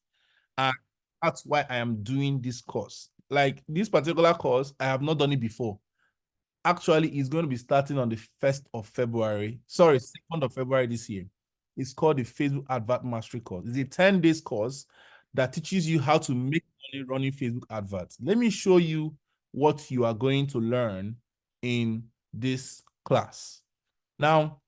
And that's why I am doing this course. Like this particular course, I have not done it before. Actually, it's going to be starting on the 1st of February. Sorry, 2nd of February this year. It's called the Facebook Advert Mastery course. It's a 10 days course that teaches you how to make money running Facebook adverts. Let me show you what you are going to learn in this class. Now,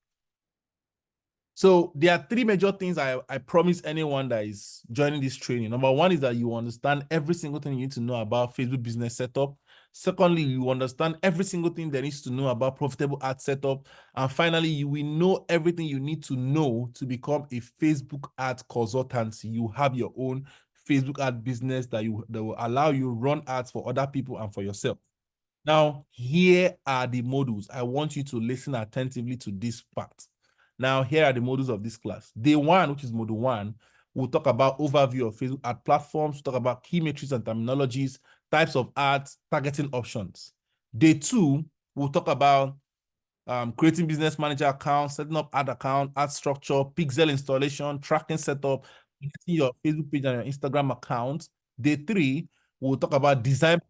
so there are three major things I promise anyone that is joining this training. Number one is that you understand every single thing you need to know about Facebook business setup. Secondly, you understand every single thing there needs to know about profitable ad setup. And finally, you will know everything you need to know to become a Facebook ad consultant. You have your own Facebook ad business that will allow you run ads for other people and for yourself. Now, here are the modules. I want you to listen attentively to this part. Now, here are the modules of this class. Day one, which is module one, we'll talk about overview of Facebook ad platforms, we'll talk about key metrics and terminologies, types of ads, targeting options. Day two, we'll talk about creating business manager accounts, setting up ad account, ad structure, pixel installation, tracking setup, creating your Facebook page and your Instagram account. Day three, we'll talk about design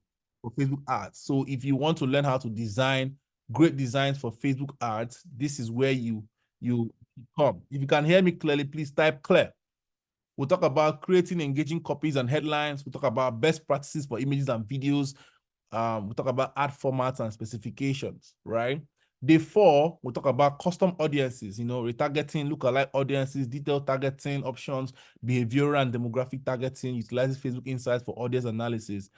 for Facebook ads. So if you want to learn how to design great designs for Facebook ads, this is where you come. If you can hear me clearly, please type clear. We'll talk about creating engaging copies and headlines. We'll talk about best practices for images and videos. We'll talk about ad formats and specifications, right? Day four, we'll talk about custom audiences, retargeting, lookalike audiences, detailed targeting options, behavioral and demographic targeting, utilizing Facebook Insights for audience analysis.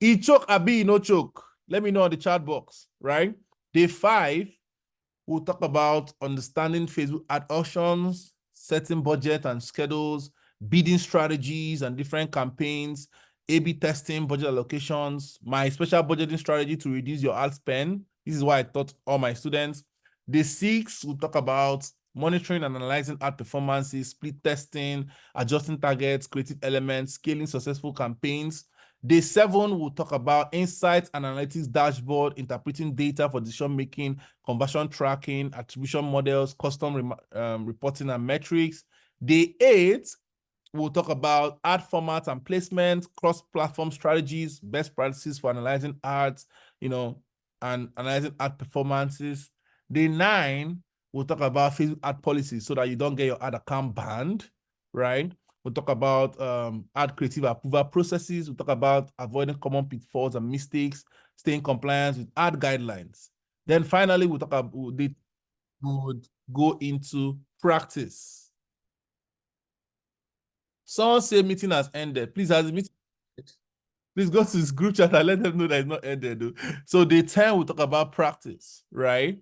E choke, abi no choke. Let me know in the chat box, right? Day five, we'll talk about understanding Facebook ad auctions, setting budget and schedules, bidding strategies and different campaigns, A/B testing, budget allocations, my special budgeting strategy to reduce your ad spend. This is why I taught all my students. Day six, we'll talk about monitoring and analyzing ad performances, split testing, adjusting targets, creative elements, scaling successful campaigns. Day seven, we'll talk about insights and analytics dashboard, interpreting data for decision making, conversion tracking, attribution models, custom reporting and metrics. Day eight, we'll talk about ad formats and placement, cross-platform strategies, best practices for analyzing ads, and analyzing ad performances. Day nine, we'll talk about Facebook ad policies so that you don't get your ad account banned, right? We'll talk about ad creative approval processes. We'll talk about avoiding common pitfalls and mistakes, staying compliant with ad guidelines. Then finally, we'll talk about would go into practice. Someone say meeting has ended. Please, has the meeting ended? Please go to this group chat and let them know that it's not ended. Though. So day 10, we'll talk about practice, right?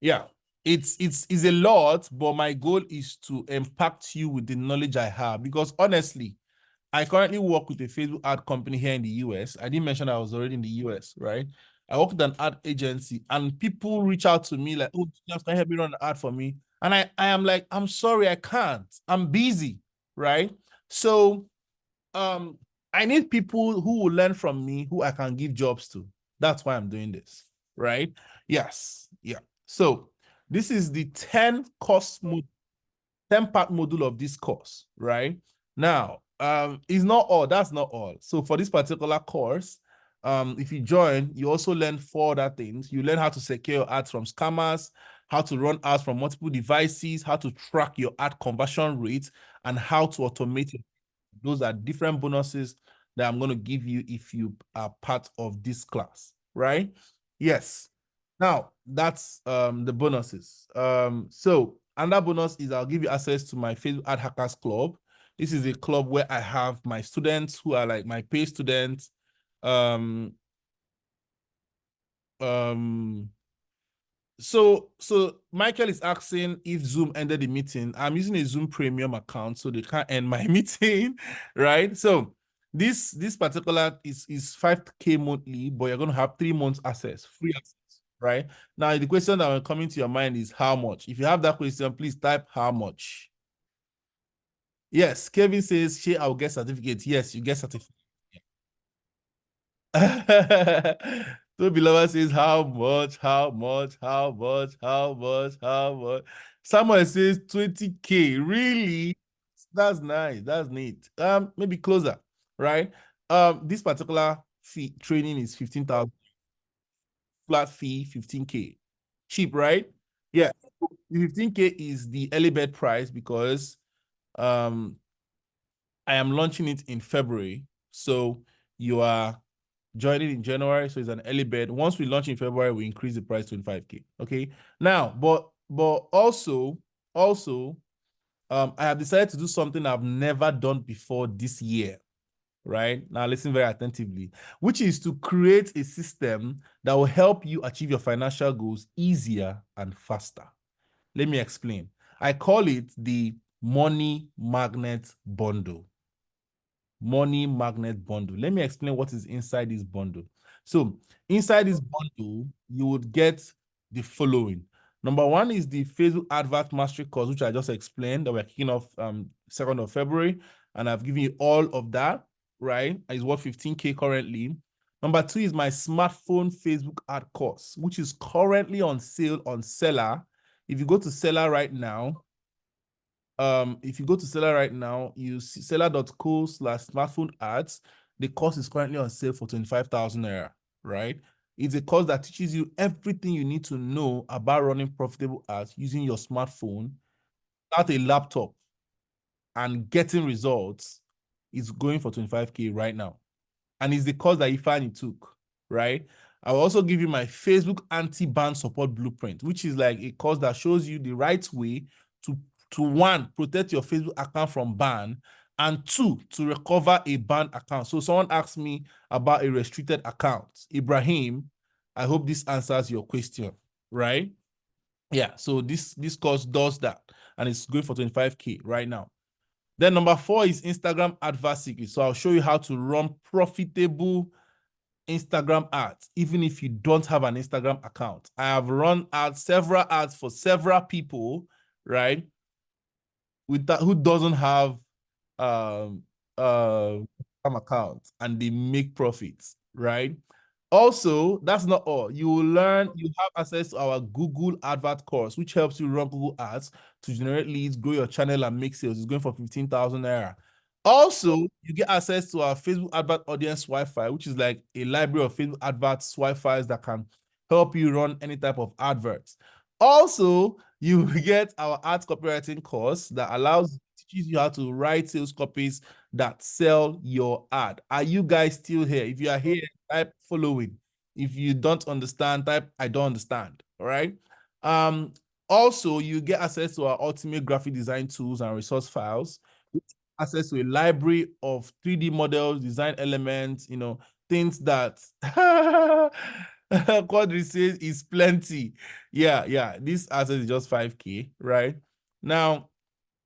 Yeah. It's a lot, but my goal is to impact you with the knowledge I have. Because honestly, I currently work with a Facebook ad company here in the US. I didn't mention I was already in the US, right? I work with an ad agency and people reach out to me like, oh, just can you help me run an ad for me? And I am like, I'm sorry, I can't. I'm busy, right? So I need people who will learn from me, who I can give jobs to. That's why I'm doing this, right? Yes, yeah. So this is the 10 10-part module of this course, right? Now, it's not all, that's not all. So for this particular course, if you join, you also learn 4 other things. You learn how to secure your ads from scammers, how to run ads from multiple devices, how to track your ad conversion rate, and how to automate it. Those are different bonuses that I'm going to give you if you are part of this class, right? Yes. Now, that's the bonuses. So another bonus is I'll give you access to my Facebook Ad Hackers Club. This is a club where I have my students who are like my paid students. So Michael is asking if Zoom ended the meeting. I'm using a Zoom premium account, so they can't end my meeting, right? So this particular is 5K monthly, but you're gonna have 3 months access, free access, right? Now the question that will come into your mind is how much. If you have that question, please type how much. Yes, Kevin says, "Shay, I'll get certificate." Yes, you get certificate. Toby Lover says, how much, how much, how much, how much, how much? Someone says 20K. Really? That's nice. That's neat. Maybe closer, right? This particular fee training is 15,000 flat fee, 15K. Cheap, right? Yeah. 15K is the early bird price because I am launching it in February. So you are joining in January, so it's an early bird. Once we launch in February, we increase the price to 25K. Okay. Now, but also, I have decided to do something I've never done before this year. Right now, listen very attentively, which is to create a system that will help you achieve your financial goals easier and faster. Let me explain. I call it the Money Magnet Bundle. Money Magnet Bundle. Let me explain what is inside this bundle. So inside this bundle, you would get the following. Number one is the Facebook Advert Mastery course, which I just explained that we're kicking off 2nd of February. And I've given you all of that, right? It's worth 15K currently. Number two is my smartphone Facebook ad course, which is currently on sale on Seller. If you go to Seller right now, you see seller.co/smartphone ads. The course is currently on sale for 25,000 naira, right? It's a course that teaches you everything you need to know about running profitable ads using your smartphone, without a laptop, and getting results. Is going for 25K right now. And it's the course that Ifeanyi took, right? I will also give you my Facebook anti-ban support blueprint, which is like a course that shows you the right way to one, protect your Facebook account from ban, and two, to recover a banned account. So someone asked me about a restricted account. Ibrahim, I hope this answers your question, right? Yeah, so this course does that, and it's going for 25K right now. Then number four is Instagram Advert Secrets. So I'll show you how to run profitable Instagram ads, even if you don't have an Instagram account. I have run several ads for several people, right? With that, who doesn't have Instagram account, and they make profits, right? Also, that's not all. You have access to our Google Advert course, which helps you run Google ads to generate leads, grow your channel, and make sales. It's going for 15,000 naira. Also, you get access to our Facebook Advert Audience Wi-Fi, which is like a library of Facebook Adverts Wi-Fi's that can help you run any type of adverts. Also, you get our ads copywriting course that teaches you how to write sales copies that sell your ad. Are you guys still here? If you are here, type following. If you don't understand, type I don't understand. All right. Also, you get access to our ultimate graphic design tools and resource files, access to a library of 3D models, design elements, things that Quadri says is plenty. Yeah. This asset is just 5K, right? Now,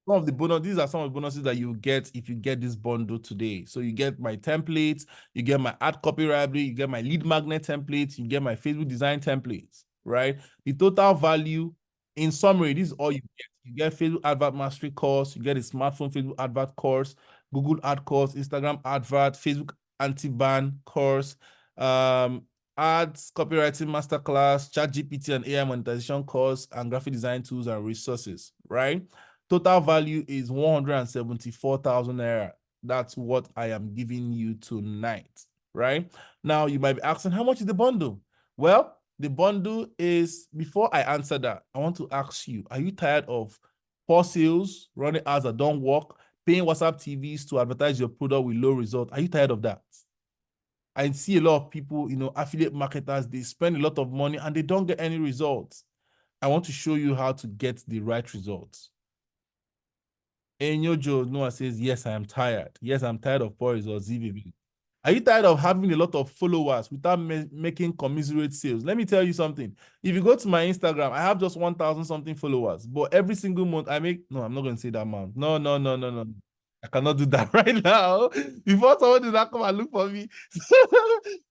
these are some of the bonuses that you get if you get this bundle today. So you get my templates, you get my ad copy library, you get my lead magnet templates, you get my Facebook design templates, right? The total value, in summary, this is all you get. You get Facebook Advert Mastery course, you get a smartphone Facebook Advert course, Google Ad course, Instagram Advert, Facebook Anti-Ban course, ads copywriting masterclass, ChatGPT and AI monetization course, and graphic design tools and resources, right? Total value is 174,000 naira. That's what I am giving you tonight, right? Now, you might be asking, how much is the bundle? Well, the bundle is, before I answer that, I want to ask you, are you tired of poor sales, running ads that don't work, paying WhatsApp TVs to advertise your product with low result? Are you tired of that? I see a lot of people, affiliate marketers, they spend a lot of money and they don't get any results. I want to show you how to get the right results. Enyo Joe Noah says, yes, I am tired. Yes, I'm tired of poor results. Are you tired of having a lot of followers without making commiserate sales? Let me tell you something. If you go to my Instagram, I have just 1,000 something followers, but every single month I make, no, I'm not going to say that amount. No. I cannot do that right now. Before someone does not come and look for me.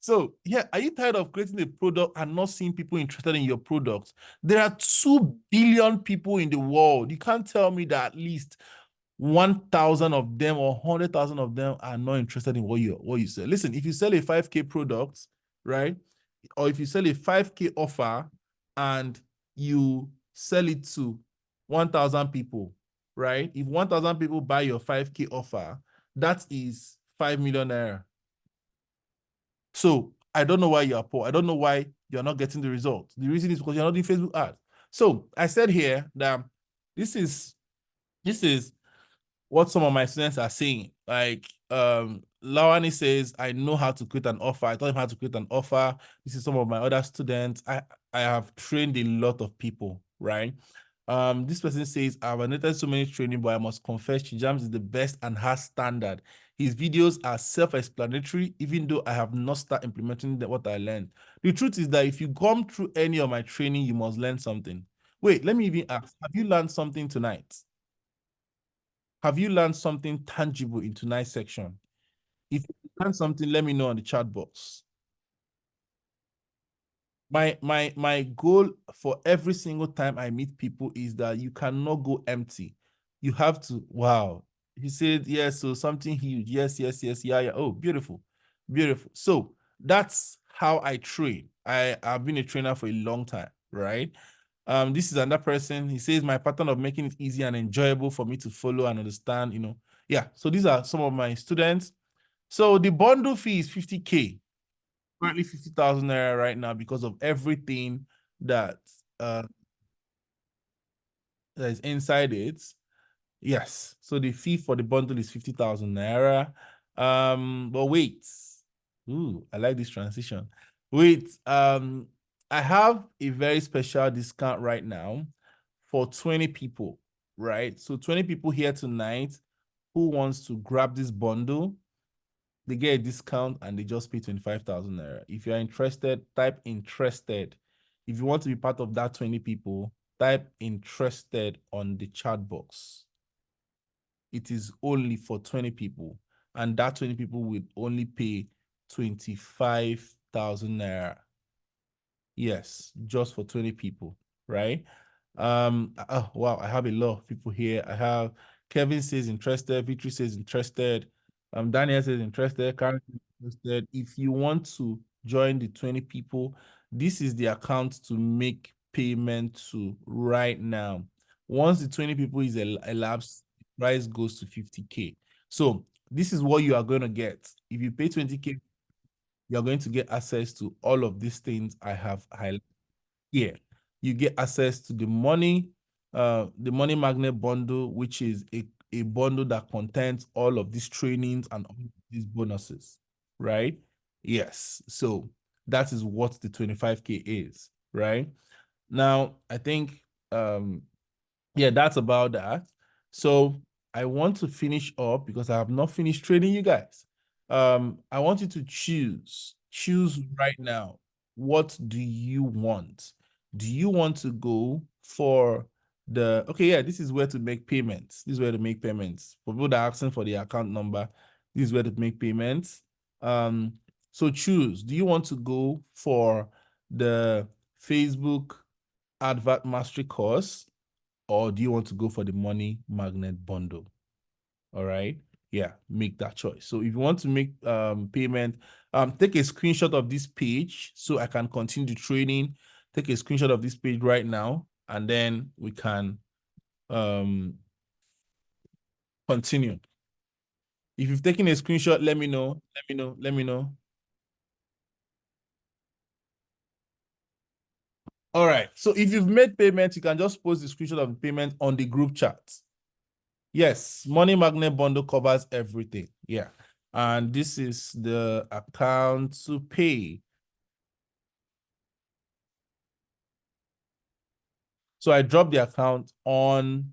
So, yeah, are you tired of creating a product and not seeing people interested in your products? There are 2 billion people in the world. You can't tell me that at least 1,000 of them or 100,000 of them are not interested in what you sell. Listen, if you sell a 5K product, right? Or if you sell a 5K offer and you sell it to 1,000 people, right? If 1,000 people buy your 5K offer, that is 5 million naira. So I don't know why you are poor. I don't know why you're not getting the results. The reason is because you're not doing Facebook ads. So I said here that this is what some of my students are saying. Like, Lawani says, I know how to create an offer. I taught him how to create an offer. This is some of my other students. I have trained a lot of people, right? This person says, I've attended so many training, but I must confess, Chijamz is the best and has standard. His videos are self-explanatory, even though I have not started implementing what I learned. The truth is that if you come through any of my training, you must learn something. Wait, let me even ask, have you learned something tonight? Have you learned something tangible in tonight's section? If you learned something, let me know on the chat box. My goal for every single time I meet people is that you cannot go empty. You have to, wow. He said, yes, so something huge. Yes, yes, yes, yeah, yeah. Oh, beautiful. Beautiful. So that's how I train. I've been a trainer for a long time, right? This is another person. He says my pattern of making it easy and enjoyable for me to follow and understand, Yeah, so these are some of my students. So the bundle fee is 50K, currently 50,000 naira right now because of everything that uh that is inside it. Yes. So the fee for the bundle is 50,000 naira. But wait. Ooh, I like this transition. Wait, I have a very special discount right now for 20 people, right? So 20 people here tonight who wants to grab this bundle, they get a discount and they just pay 25,000 naira. If you're interested, type interested. If you want to be part of that 20 people, type interested on the chat box. It is only for 20 people, and that 20 people will only pay 25,000 naira. Yes, just for 20 people, right? Oh, wow, I have a lot of people here. I have Kevin says interested, Victory says interested, Daniel says interested, Karen says interested. If you want to join the 20 people, this is the account to make payment to right now. Once the 20 people is elapsed, the price goes to 50K. So this is what you are going to get. If you pay 20K, you're going to get access to all of these things I have highlighted here. You get access to the money magnet bundle, which is a bundle that contains all of these trainings and all of these bonuses, right? Yes. So that is what the 25K is, right? Now, I think yeah, that's about that. So I want to finish up because I have not finished training you guys. I want you to choose right now. What do you want? Do you want to go for okay, yeah, this is where to make payments. This is where to make payments. For people that are asking for the account number, this is where to make payments. So choose. Do you want to go for the Facebook Advert Mastery course, or do you want to go for the money magnet bundle? All right. Yeah, make that choice. So if you want to make payment, take a screenshot of this page so I can continue the training. Take a screenshot of this page right now, and then we can continue. If you've taken a screenshot, let me know. Let me know. Let me know. All right. So if you've made payment, you can just post the screenshot of the payment on the group chat. Yes, Money Magnet Bundle covers everything. Yeah. And this is the account to pay. So I dropped the account on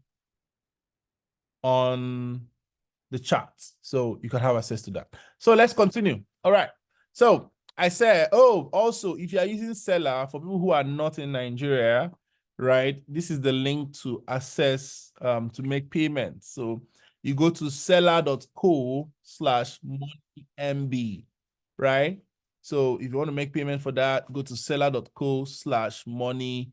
the chat, so you can have access to that. So let's continue. All right. So I said, oh, also, if you are using Seller, for people who are not in Nigeria, right, this is the link to access to make payments. So you go to seller.co/moneymb, right? So if you want to make payment for that, go to seller.co/moneymb.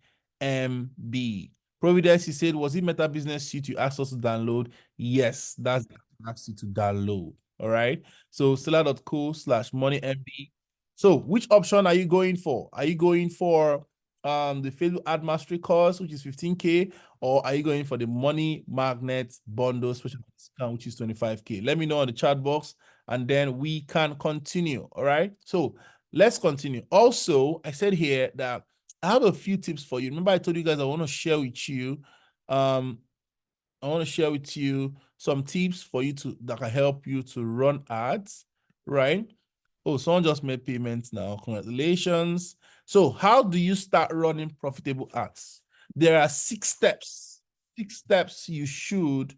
Providence, he said, was it Meta Business Suite you asked us to download? Yes, that's the asked you to download. All right. So seller.co/moneymb. So which option are you going for? Are you going for the Facebook Ad Mastery course, which is 15K, or are you going for the Money Magnet Bundle special discount, which is 25K? Let me know in the chat box, and then we can continue. All right. So let's continue. Also, I said here that I have a few tips for you. Remember, I told you guys I want to share with you. I want to share with you some tips for you that can help you to run ads, right? Oh, someone just made payments now. Congratulations. So how do you start running profitable ads? There are 6 steps. 6 steps you should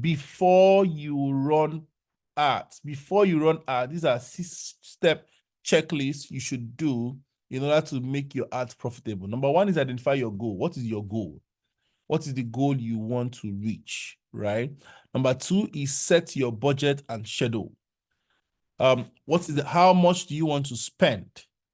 before you run ads. Before you run ads, these are 6-step checklists you should do in order to make your ads profitable. Number 1 is identify your goal. What is your goal? What is the goal you want to reach, right? Number 2 is set your budget and schedule. How much do you want to spend,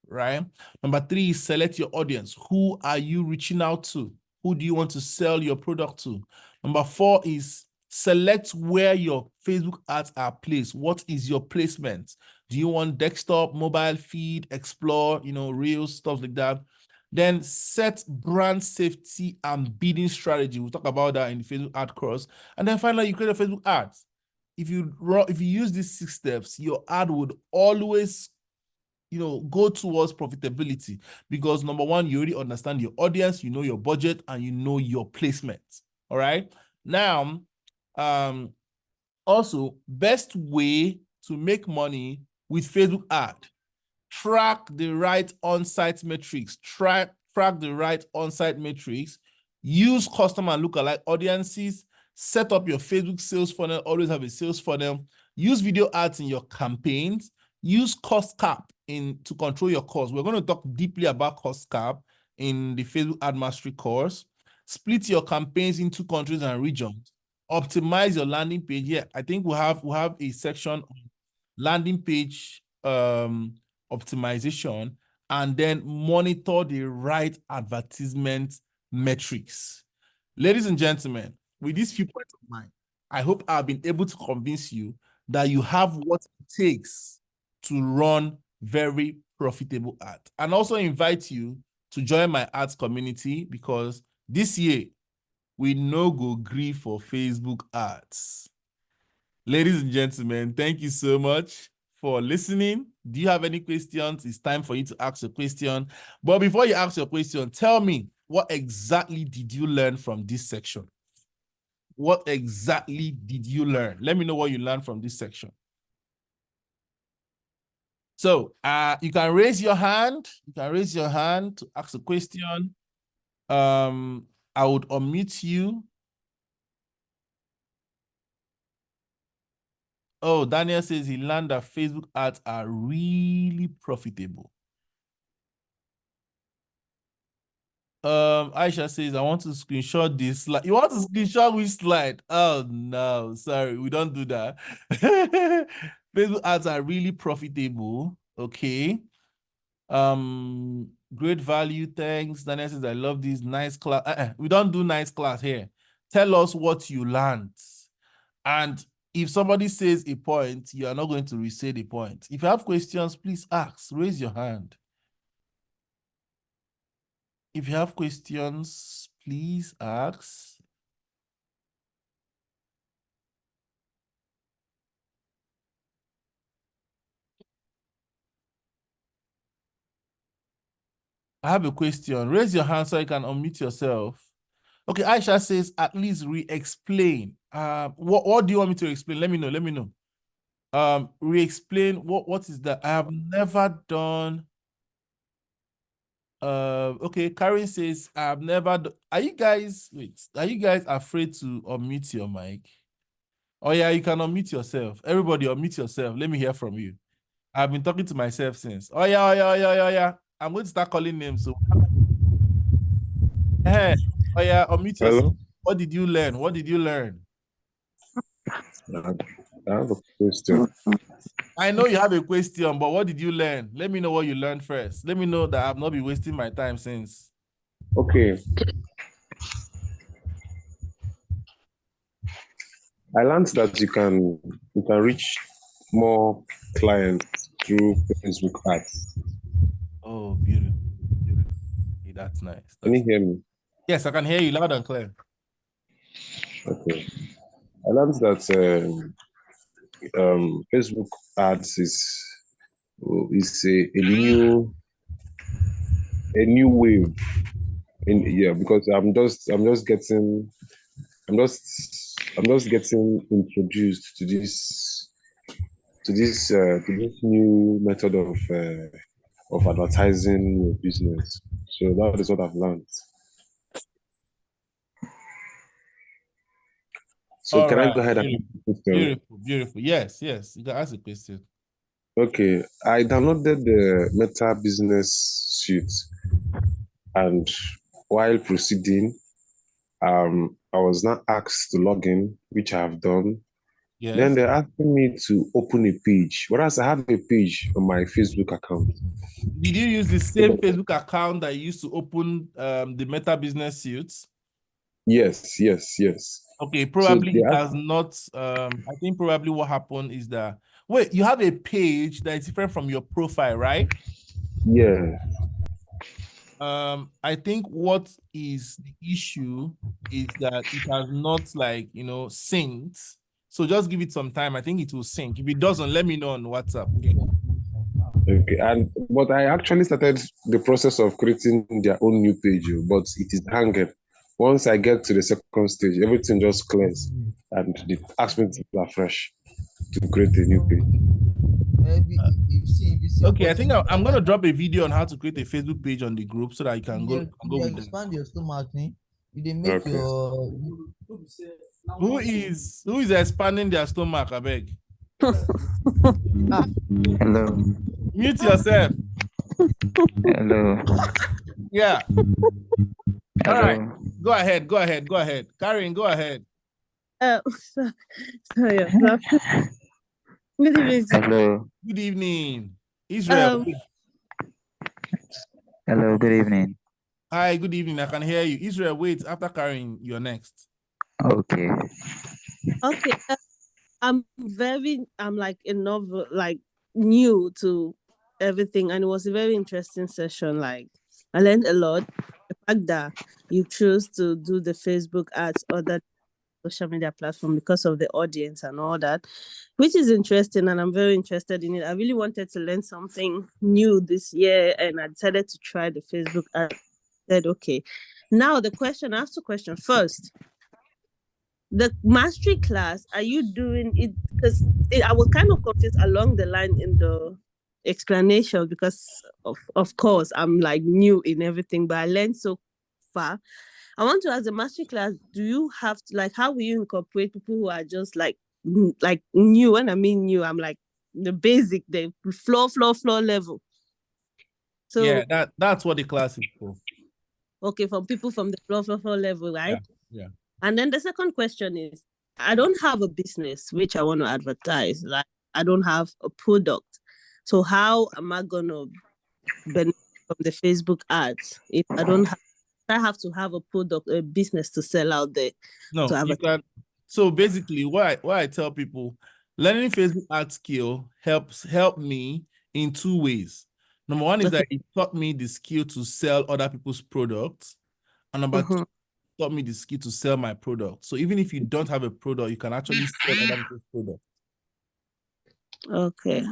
right? Number 3 is select your audience. Who are you reaching out to? Who do you want to sell your product to? Number 4 is select where your Facebook ads are placed. What is your placement? Do you want desktop, mobile feed, explore, reels, stuff like that? Then set brand safety and bidding strategy. We'll talk about that in the Facebook ad course. And then finally, you create a Facebook ads. If you use these 6 steps, your ad would always, go towards profitability, because number 1, you already understand your audience, you know your budget, and you know your placement. All right. Now, also, best way to make money with Facebook ad: track the right on-site metrics. Track the right on-site metrics. Use customer and lookalike audiences. Set up your Facebook sales funnel. Always have a sales funnel. Use video ads in your campaigns. Use cost cap to control your costs. We're going to talk deeply about cost cap in the Facebook Ad Mastery course. Split your campaigns into countries and regions. Optimize your landing page. Yeah, I think we have a section on landing page optimization, and then monitor the right advertisement metrics. Ladies and gentlemen, with these few points of mine, I hope I've been able to convince you that you have what it takes to run very profitable ads. And also invite you to join my ads community, because this year we no go gree for Facebook ads. Ladies and gentlemen, thank you so much for listening. Do you have any questions? It's time for you to ask a question. But before you ask your question, tell me, what exactly did you learn from this section? What exactly did you learn? Let me know what you learned from this section. So you can raise your hand. You can raise your hand to ask a question. I would unmute you. Oh, Daniel says he learned that Facebook ads are really profitable. Aisha says, I want to screenshot this slide. You want to screenshot which slide? Oh no, sorry, we don't do that. Facebook ads are really profitable. Okay. Great value, thanks. Daniel says, I love this nice class. We don't do nice class here. Tell us what you learned. And if somebody says a point, you are not going to re-say the point. If you have questions, please ask. Raise your hand. If you have questions, please ask. I have a question. Raise your hand so you can unmute yourself. Okay, Aisha says, at least re-explain. What do you want me to explain? Let me know. Let me know. Re-explain what is that? I have never done. Okay, Karen says, I've never. Are you guys afraid to unmute your mic? Oh yeah, you can unmute yourself. Everybody unmute yourself. Let me hear from you. I've been talking to myself since. Oh yeah, oh yeah, oh yeah, oh yeah. I'm going to start calling names. So, hey, oh yeah, unmute yourself. Hello? What did you learn? What did you learn? I have a question. I know you have a question, but what did you learn? Let me know what you learned first. Let me know that I've not been wasting my time since. Okay. I learned that you can reach more clients through Facebook ads. Oh, beautiful. Okay, that's nice. Can you hear me? Yes, I can hear you loud and clear. Okay. I learned that Facebook ads is a new wave. Because I'm just getting introduced to to this new method of advertising your business. So that is what I've learned. So All can I right. go ahead and ask Beautiful. a question? Beautiful. Beautiful. Yes. Yes. You can ask a question. Okay, I downloaded the Meta Business Suite, and while proceeding, I was not asked to log in, which I have done. Then Yes. they're asking me to open a page, whereas I have a page on my Facebook account. Did you use the same Facebook account that you used to open the Meta Business Suits? Yes, yes, yes. Okay, So probably they it ask, has not. I think probably what happened is that wait, you have a page that is different from your profile, right? yeah, I think what is the issue is that it has not like synced. So just give it some time. I think it will sync. If it doesn't, let me know on WhatsApp. Okay. okay. And but I actually started the process of creating their own new page, but it is hanging. Once I get to the second stage, everything just clears, and they ask me to start fresh to create a new page. If you see Okay, I think I'm opportunity, gonna drop a video on how to create a Facebook page on the group so that you can go you go dey with them. expand your stomach, ne? You dey make Okay. your Who is expanding their stomach, I beg? Hello, Mute yourself. hello, Yeah. All right. hello. Go ahead. Go ahead. Go ahead. Karen, go ahead. Sorry, I'm laughing. Good evening. Hello, Good evening. Israel. hello, good evening. Hi, good evening. I can hear you. Israel, wait. After Karen, you're next. Okay, Okay, I'm like a novel, like new to everything, and it was a very interesting session. Like I learned a lot. The fact that you chose to do the Facebook ads or that social media platform because of the audience and all that, which is interesting, and I'm very interested in it. I really wanted to learn something new this year, and I decided to try the Facebook ad. Said okay. Now the question, I have two questions. First, the mastery class, are you doing it? Because I was kind of confused along the line in the explanation because of course I'm like new in everything, but I learned so far. I want to ask the mastery class, do you have to, like, how will you incorporate people who are just like new? When I mean new, I'm like the basic, the floor level. So Yeah, that's what the class is for. okay, for people from the floor level, right? Yeah. And then the second question is, I don't have a business which I want to advertise. Like I don't have a product. So how am I gonna benefit from the Facebook ads if I don't have? I have to have a product, a business to sell out there. No, To you advertise. can. So basically, what I tell people, learning Facebook ad skill help me in two ways. Number one is Okay. that it taught me the skill to sell other people's products. And number two, it taught me the skill to sell my product. So even if you don't have a product, you can actually sell other people's product. Okay.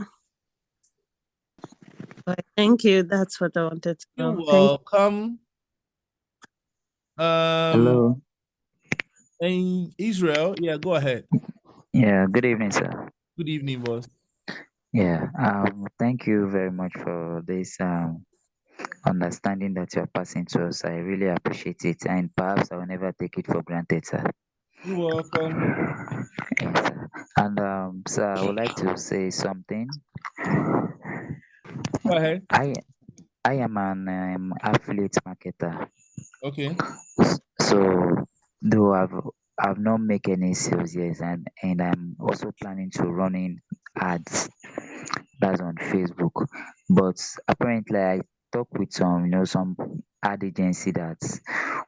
All right, thank you. That's what I wanted to You're know. welcome. hello. And Israel, yeah, go ahead. Yeah, good evening, sir. Good evening, boss. Yeah, thank you very much for this understanding that you're passing to us. I really appreciate it, and perhaps I will never take it for granted, sir. You're welcome. Yes, sir. And sir, I would like to say something. Go ahead. I am an affiliate marketer. Okay. So though I've not make any sales yet, and I'm also planning to running ads that's on Facebook. But apparently I talked with some ad agency that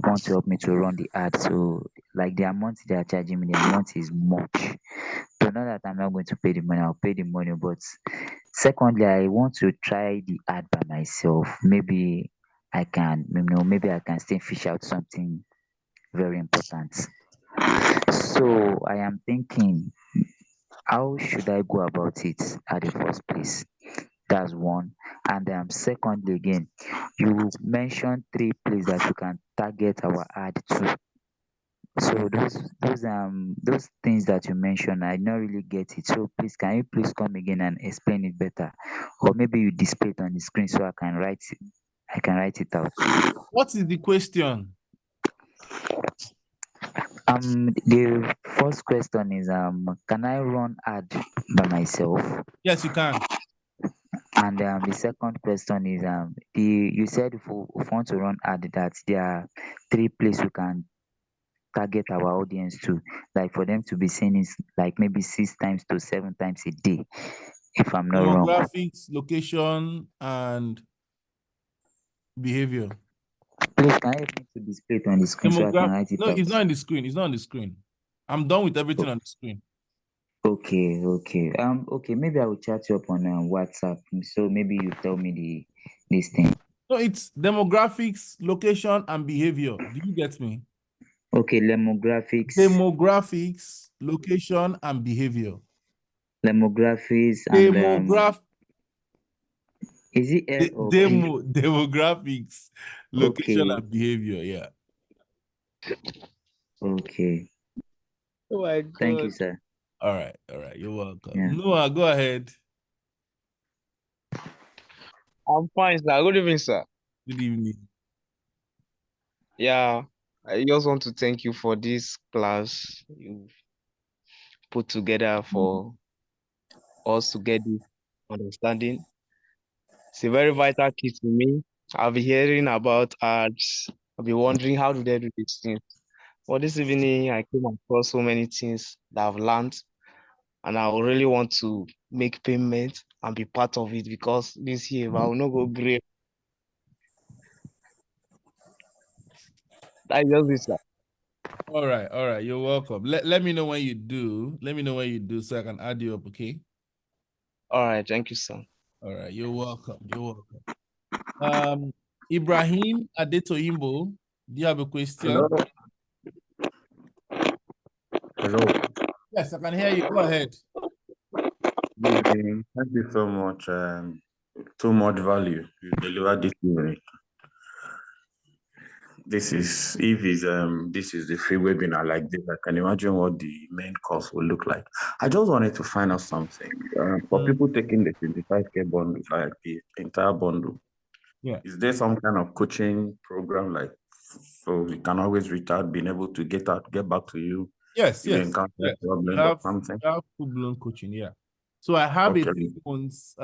want to help me to run the ad. So like the amount they are charging me, the amount is much. So not that I'm not going to pay the money, I'll pay the money. But secondly, I want to try the ad by myself. Maybe maybe I can still fish out something very important. So I am thinking, how should I go about it at the first place? That's one. And secondly, again, you mentioned three places that you can target our ad to. So those things that you mentioned, I don't really get it. So please, can you please come again and explain it better, or maybe you display it on the screen so I can write it. I can write it out. What is the question? The first question is can I run ad by myself? Yes, you can. And the second question is you said if we want to run ad that there are three places we can target our audience to, like for them to be seen is like maybe 6 times to 7 times a day, if I'm not wrong. Demographics, location, and behavior. Please, can you help me to display it on the screen so I can write it No, out? it's not on the screen. It's not on the screen. I'm done with everything on the screen. Okay, okay. Okay, maybe I will chat you up on WhatsApp. So maybe you tell me this thing. No, it's demographics, location, and behavior. Do you get me? Okay, demographics, Location, and behavior. demographics, and is it L or P? Demographics, location, Okay, and behavior. Yeah. okay. Oh my God. Thank you, sir. All right. You're welcome. Yeah. Noah, go ahead. I'm fine, sir. Good evening, sir. Good evening. Yeah, I just want to thank you for this class you put together for us to get this understanding. It's a very vital key to me. I've been hearing about ads. I've been wondering how do they do these things. But this evening, I came across so many things that I've learned, and I really want to make payment and be part of it because this year, I will not go great. That's just it, sir. All right. You're welcome. Let me know when you do. Let me know when you do so I can add you up, okay? All right, thank you, sir. All right, you're welcome. Ibrahim Adetoyimbo, do you have a question? Hello. Yes, I can hear you. Go ahead. Good evening. Thank you so much. Too much value you delivered this evening. This is the free webinar like this. I can imagine what the main course will look like. I just wanted to find out something. For people taking the 25K bundle, like the entire bundle, Yeah. is there some kind of coaching program so we can always reach out, being able to get back to you? Yes. You encounter problems or something? You have full-blown coaching, yeah. So I have Okay. a 3 months.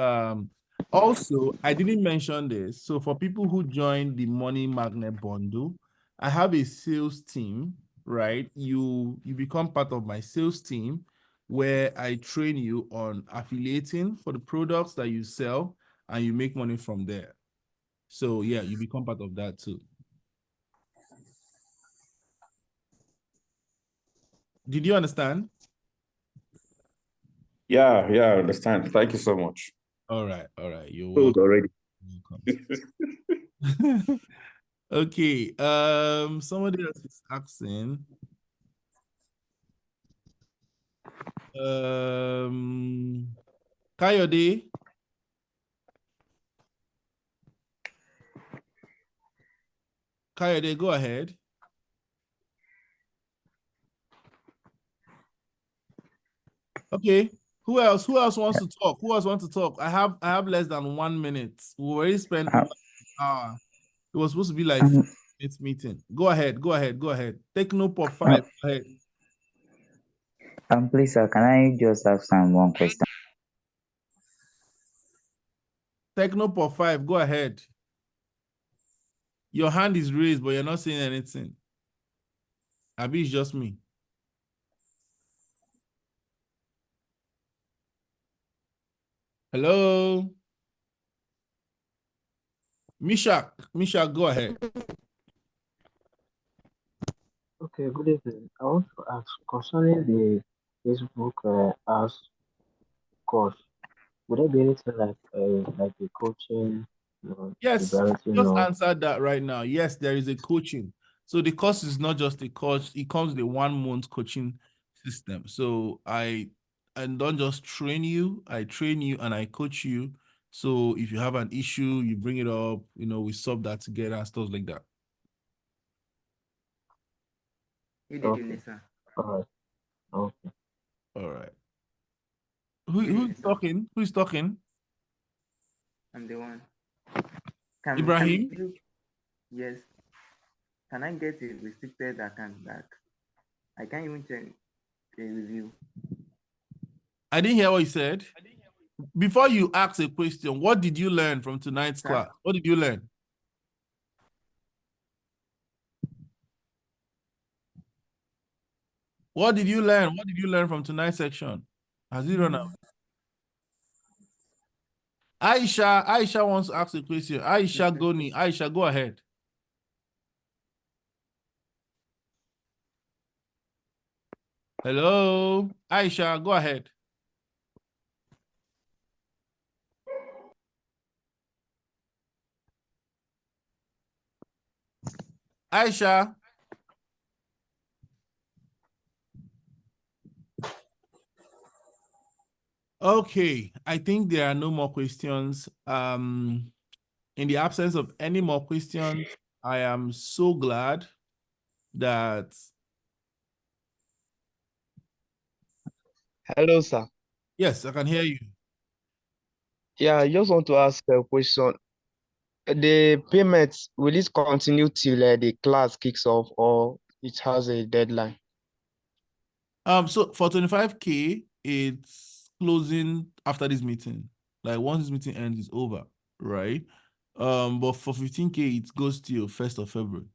Also, I didn't mention this. So for people who join the Money Magnet bundle, I have a sales team, right? You become part of my sales team where I train you on affiliating for the products that you sell and you make money from there. So yeah, you become part of that too. Did you understand? Yeah, I understand. Thank you so much. All right. You're Told welcome. already. Okay. Somebody else is asking. Kayode. Kayode, go ahead. Okay. Who else wants to talk? I have less than 1 minute. We already spent 1 hour. It was supposed to be like 5 minutes meeting. Go ahead. Take note for 5. Go ahead. Please, sir, can I just ask one question? Techno for 5. Go ahead. Your hand is raised, but you're not saying anything. Abi, it's just me. Hello? Mishak, go ahead. Okay, good evening. I want to ask concerning the Facebook ads course. Would there be anything like the coaching, Yes, developing just or answered that right now. Yes, there is a coaching. So the course is not just a course, it comes with a 1-month coaching system. So I don't just train you, I train you and I coach you. So if you have an issue, you bring it up, we solve that together and stuff like that. Okay. All right. Okay. All right. Who's talking? Who's talking? I'm the one. Ibrahim? Yes. Can I get a restricted account back? I can't even check a review. I didn't hear what you said. Before you ask a question, what did you learn from tonight's class? What did you learn? What did you learn? What did you learn from tonight's section? Has it run out? Aisha wants to ask a question. Aisha Goni. Aisha, go ahead. Hello, Aisha, go ahead. Aisha. Okay, I think there are no more questions. In the absence of any more questions, I am so glad that. Hello, sir. Yes, I can hear you. Yeah, I just want to ask a question. The payments, will it continue till the class kicks off, or it has a deadline? So for 25K, it's closing after this meeting. Like once this meeting ends, it's over, right? But for 15K, it goes till 1st of February.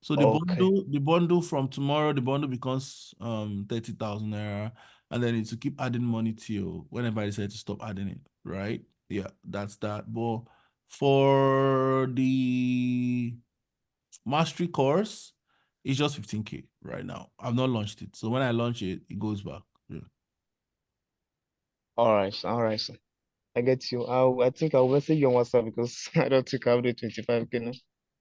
So Okay. the bundle from tomorrow, the bundle becomes 30,000 naira, and then it's to keep adding money till whenever I decide to stop adding it, right? Yeah, that's that. But for the mastery course, it's just 15K right now. I've not launched it. So when I launch it, it goes back. Yeah. All right, sir. I get you. I think I'll message you on WhatsApp because I don't think I have the 25K now.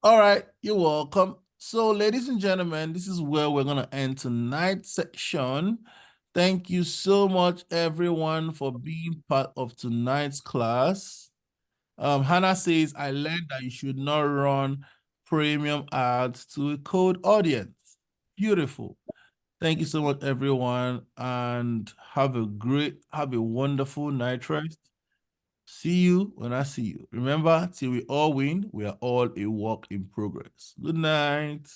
All right, you're welcome. So, ladies and gentlemen, this is where we're gonna end tonight's section. Thank you so much, everyone, for being part of tonight's class. Hannah says, I learned that you should not run premium ads to a cold audience. Beautiful. Thank you so much, everyone, and have a wonderful night rest. See you when I see you. Remember, till we all win, we are all a work in progress. Good night.